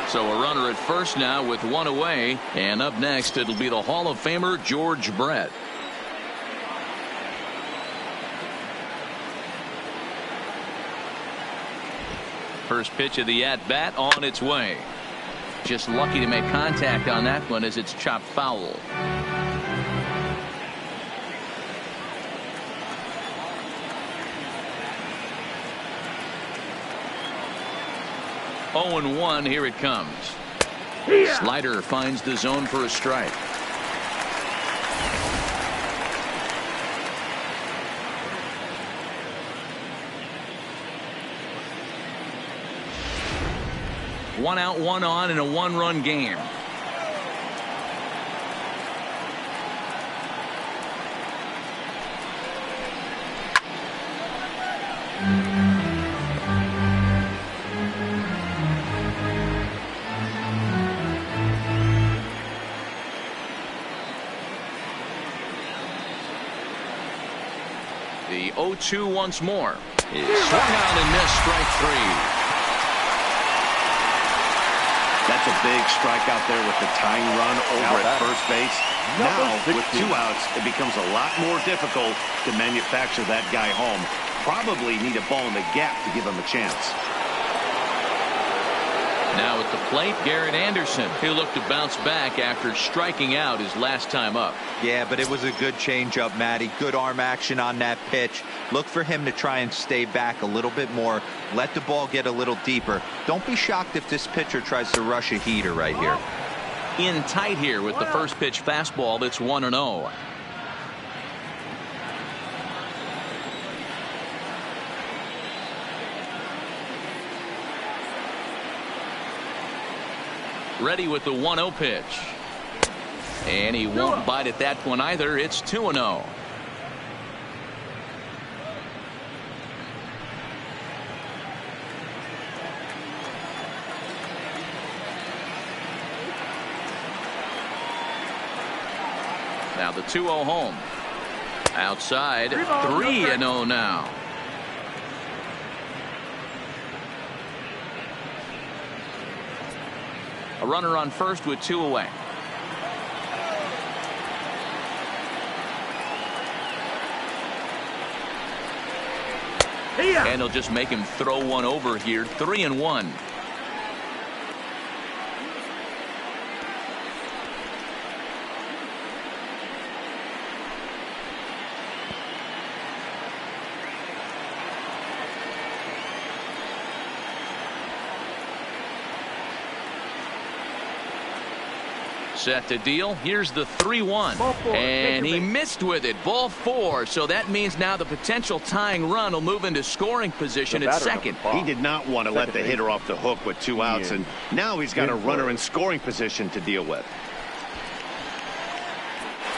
[SPEAKER 1] So a runner at first now with one away. And up next, it'll be the Hall of Famer George Brett. First pitch of the at-bat on its way. Just lucky to make contact on that one as it's chopped foul. Oh and 1, here it comes. Slider finds the zone for a strike. One out, one on in a one-run game. The 0-2 once more. Is swung out and missed, strike 3.
[SPEAKER 2] That's a big strikeout there with the tying run over at first base. Now, with 2 outs, it becomes a lot more difficult to manufacture that guy home. Probably need a ball in the gap to give him a chance.
[SPEAKER 1] Now at the plate, Garrett Anderson, who looked to bounce back after striking out his last time up.
[SPEAKER 4] Yeah, but it was a good changeup, Matty. Good arm action on that pitch. Look for him to try and stay back a little bit more. Let the ball get a little deeper. Don't be shocked if this pitcher tries to rush a heater right here.
[SPEAKER 1] In tight here with the first pitch fastball. That's 1-0. Ready with the 1-0 pitch. And he won't bite at that one either. It's 2-0. Now the 2-0 home. Outside, 3-0 now. A runner on first with 2 away. And he'll just make him throw one over here. 3-1. Set to deal. Here's the 3-1. And he missed with it. Ball 4. So that means now the potential tying run will move into scoring position at second.
[SPEAKER 2] He did not want to let the hitter off the hook with 2 outs, and now he's got a runner in scoring position to deal with.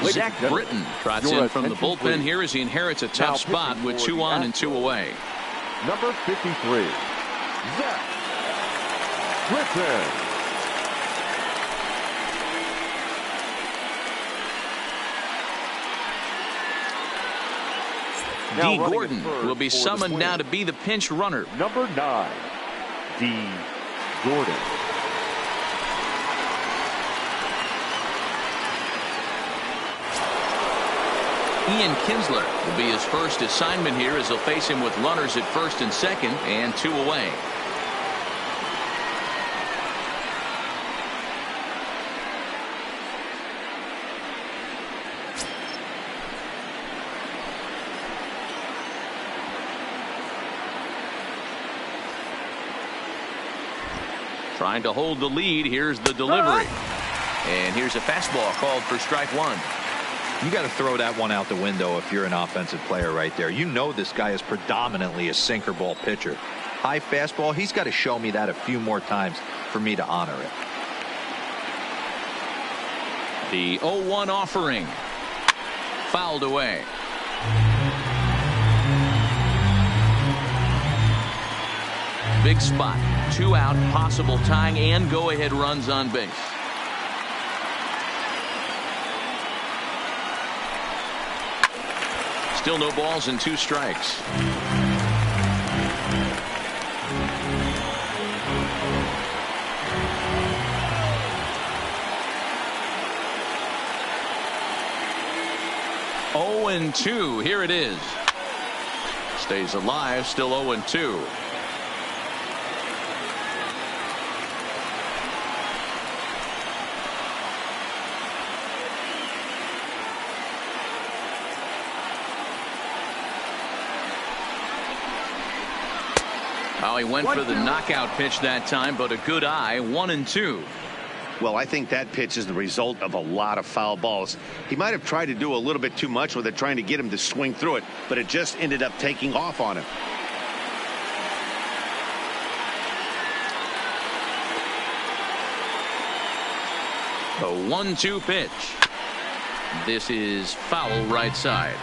[SPEAKER 1] Zach Britton trots in from the bullpen here as he inherits a tough spot with 2 on and 2 away.
[SPEAKER 3] Number 53, Zach Griffin.
[SPEAKER 1] D. Gordon will be summoned now to be the pinch runner.
[SPEAKER 3] Number 9, D. Gordon.
[SPEAKER 1] Ian Kinsler will be his first assignment here as they'll face him with runners at first and second and 2 away. Trying to hold the lead. Here's the delivery. And here's a fastball called for strike 1.
[SPEAKER 4] You got to throw that one out the window if you're an offensive player right there. You know this guy is predominantly a sinker ball pitcher. High fastball, he's got to show me that a few more times for me to honor it.
[SPEAKER 1] The 0-1 offering. Fouled away. Big spot. 2 out, possible tying and go-ahead runs on base. Still no balls and 2 strikes. Oh and 2. Here it is. Stays alive. Still 0 and 2. Well, he went for the knockout pitch that time, but a good eye. 1 and 2.
[SPEAKER 2] Well, I think that pitch is the result of a lot of foul balls. He might have tried to do a little bit too much with it, trying to get him to swing through it, but it just ended up taking off on him.
[SPEAKER 1] A 1-2 pitch. This is foul right side.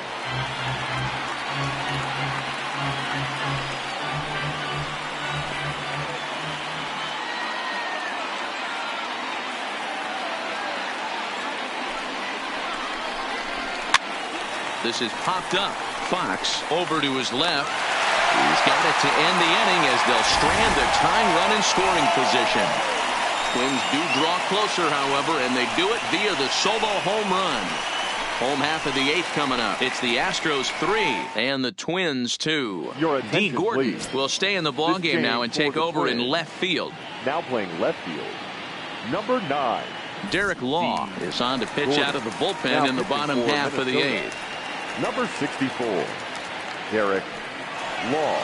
[SPEAKER 1] This is popped up. Fox over to his left. He's got it to end the inning as they'll strand the tying run in scoring position. Twins do draw closer, however, and they do it via the solo home run. Home half of the 8th coming up. It's the Astros 3 and the Twins 2. D. Gordon will stay in the ballgame now and take over in left field.
[SPEAKER 3] Now playing left field, number 9.
[SPEAKER 1] Derek Law is on to pitch out of the bullpen in the bottom half of the 8th.
[SPEAKER 3] Number 64, Derek Law.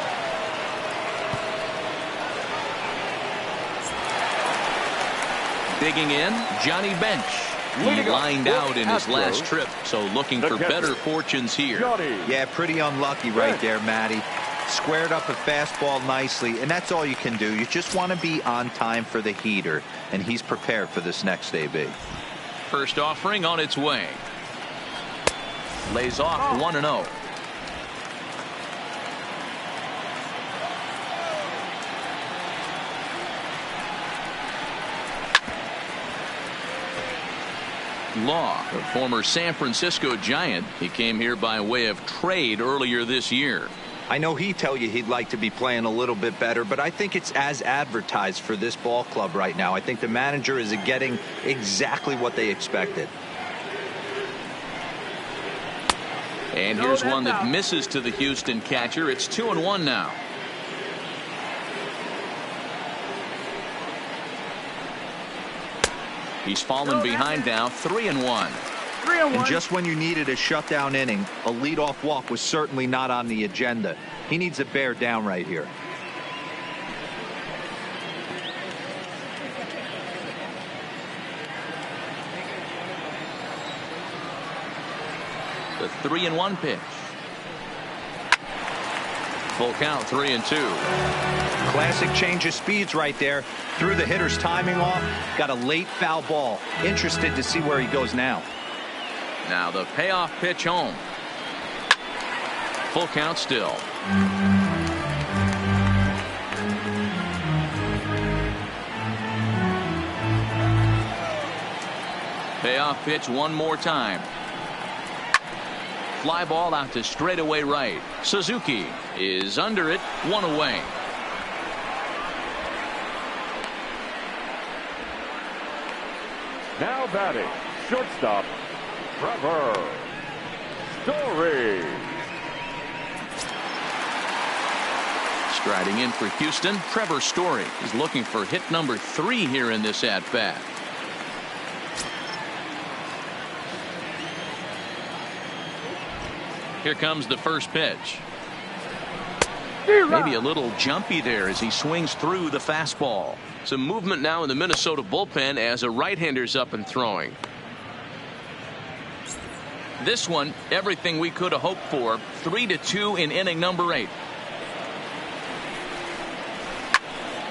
[SPEAKER 1] Digging in, Johnny Bench. He lined out in his last trip, so looking for better fortunes here.
[SPEAKER 4] Yeah, pretty unlucky right there, Matty. Squared up a fastball nicely, and that's all you can do. You just want to be on time for the heater, and he's prepared for this next AB.
[SPEAKER 1] First offering on its way. Lays off 1-0. Law, a former San Francisco Giant. He came here by way of trade earlier this year.
[SPEAKER 4] I know he'd tell you he'd like to be playing a little bit better, but I think it's as advertised for this ball club right now. I think the manager is getting exactly what they expected.
[SPEAKER 1] And here's one that misses to the Houston catcher. It's 2-1 now. He's fallen behind now, 3-1.
[SPEAKER 4] And just when you needed a shutdown inning, a leadoff walk was certainly not on the agenda. He needs to bear down right here.
[SPEAKER 1] The 3-1 pitch. Full count, 3-2.
[SPEAKER 4] Classic change of speeds right there. Threw the hitter's timing off. Got a late foul ball. Interested to see where he goes now.
[SPEAKER 1] Now the payoff pitch home. Full count still. Payoff pitch one more time. Fly ball out to straightaway right. Suzuki is under it, one away.
[SPEAKER 3] Now batting, shortstop, Trevor Story.
[SPEAKER 1] Striding in for Houston, Trevor Story is looking for hit number 3 here in this at-bat. Here comes the first pitch. Maybe a little jumpy there as he swings through the fastball. Some movement now in the Minnesota bullpen as a right-hander's up and throwing. This one, everything we could have hoped for. 3-2 in inning number 8.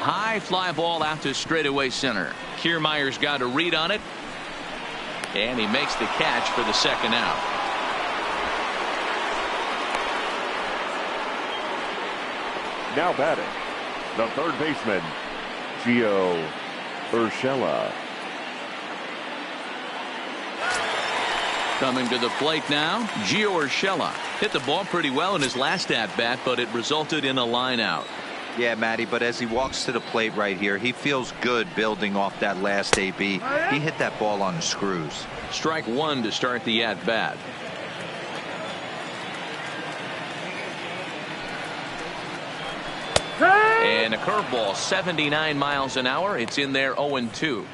[SPEAKER 1] High fly ball out to straightaway center. Kiermaier's got a read on it, and he makes the catch for the second out.
[SPEAKER 3] Now batting, the third baseman, Gio Urshela.
[SPEAKER 1] Coming to the plate now, Gio Urshela hit the ball pretty well in his last at-bat, but it resulted in a line out.
[SPEAKER 4] Yeah, Matty, but as he walks to the plate right here, he feels good building off that last AB. He hit that ball on the screws.
[SPEAKER 1] Strike one to start the at-bat. And a curveball, 79 miles an hour. It's in there 0-2.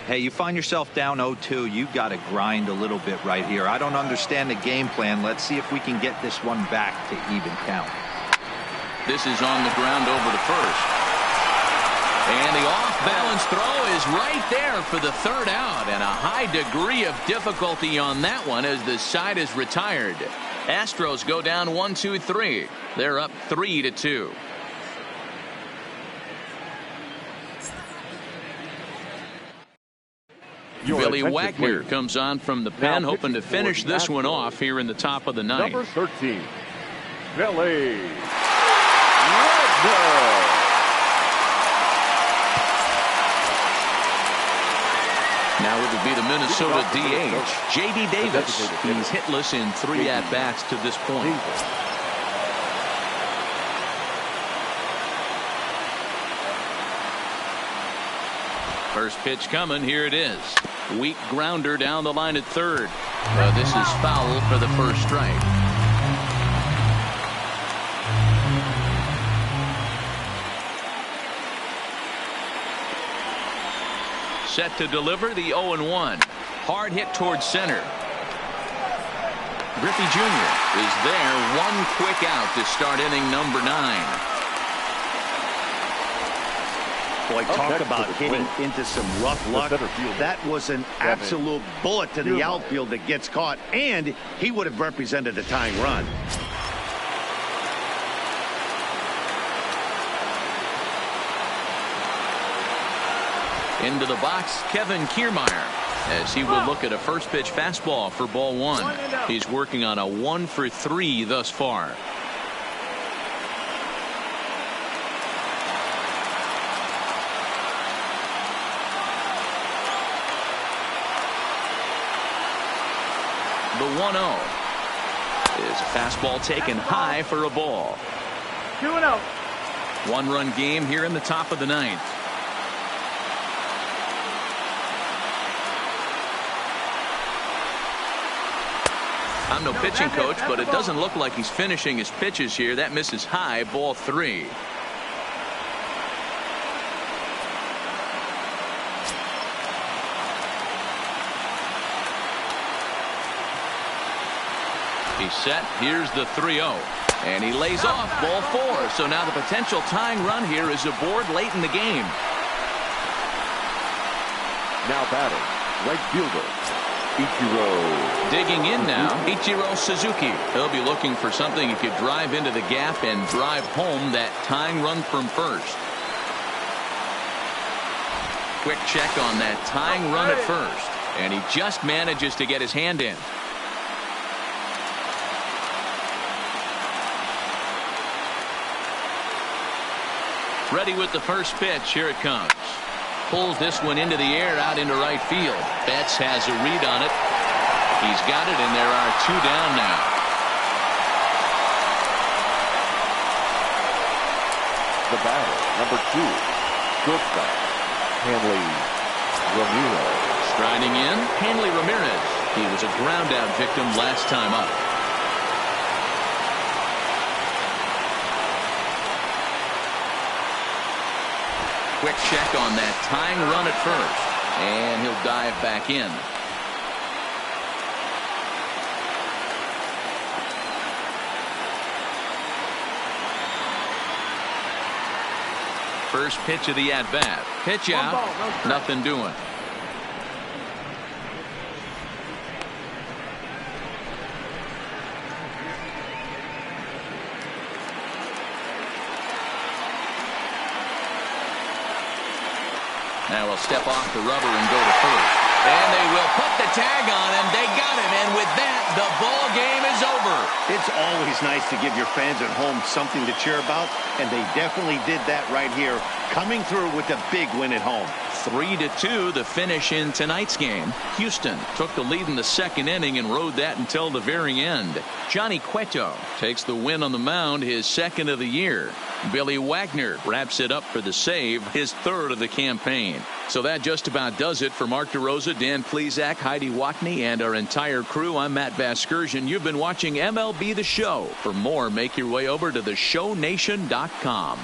[SPEAKER 4] Hey, you find yourself down 0-2, you've got to grind a little bit right here. I don't understand the game plan. Let's see if we can get this one back to even count.
[SPEAKER 1] This is on the ground over to first. And the off-balance throw is right there for the third out, and a high degree of difficulty on that one as the side is retired. Astros go down 1-2-3. They're up 3-2. Billy Wagner comes on from the pen, hoping to finish this one off here in the top of the ninth.
[SPEAKER 3] Number 13, Billy Wagner.
[SPEAKER 1] Now it would be the Minnesota DH, J.D. Davis. He's hitless in 3 at-bats to this point. First pitch coming. Here it is. Weak grounder down the line at third. This is foul for the first strike. Set to deliver the 0-1. Hard hit towards center. Griffey Jr. is there. One quick out to start inning number 9.
[SPEAKER 2] Boy, talk about hitting into some rough luck. That was an absolute bullet to the outfield that gets caught, and he would have represented the tying run.
[SPEAKER 1] Into the box, Kevin Kiermaier, as he will look at a first pitch fastball for ball 1. He's working on a 1 for 3 thus far. The 1-0 is a fastball taken high for a ball.
[SPEAKER 5] 2-0.
[SPEAKER 1] 1-run game here in the top of the 9th. I'm no pitching coach, but it doesn't look like he's finishing his pitches here. That misses high, ball 3. He's set. Here's the 3-0. And he lays off, ball 4. So now the potential tying run here is aboard late in the game.
[SPEAKER 3] Now batting, right fielder, Ichiro.
[SPEAKER 1] Digging in now, Ichiro Suzuki. He'll be looking for something he could drive into the gap and drive home that tying run from first. Quick check on that tying run at first. And he just manages to get his hand in. Ready with the first pitch. Here it comes. pulls this one into the air out into right field. Betts has a read on it. He's got it, and there are 2 down now.
[SPEAKER 3] The batter, number 2, shortstop, Hanley Ramirez.
[SPEAKER 1] Striding in, Hanley Ramirez. He was a ground-out victim last time up. Quick check on that tying run at first, and he'll dive back in. First pitch of the at-bat. Pitch out. Nothing doing. Now we'll step off the rubber and go to first. And they will put the tag on him. They got him. And with that, the ball game is over.
[SPEAKER 2] It's always nice to give your fans at home something to cheer about, and they definitely did that right here, coming through with a big win at home.
[SPEAKER 1] 3-2 the finish in tonight's game. Houston took the lead in the second inning and rode that until the very end. Johnny Cueto takes the win on the mound, his second of the year. Billy Wagner wraps it up for the save, his third of the campaign. So that just about does it for Mark DeRosa, Dan Plesac, Heidi Watney, and our entire crew. I'm Matt Vasgersian. You've been watching MLB The Show. For more, make your way over to theshownation.com.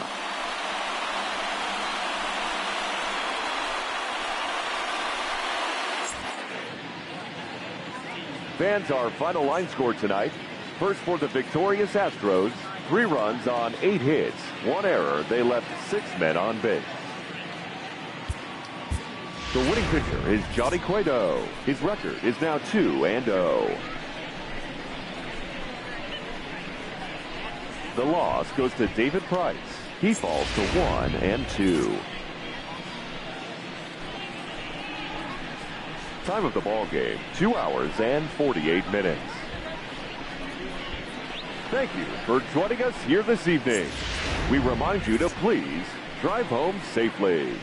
[SPEAKER 3] Fans, our final line score tonight. First for the victorious Astros, 3 runs on 8 hits, 1 error. They left 6 men on base. The winning pitcher is Johnny Cueto. His record is now 2-0. The loss goes to David Price. He falls to 1-2. Time of the ball game, 2 hours and 48 minutes. Thank you for joining us here this evening. We remind you to please drive home safely.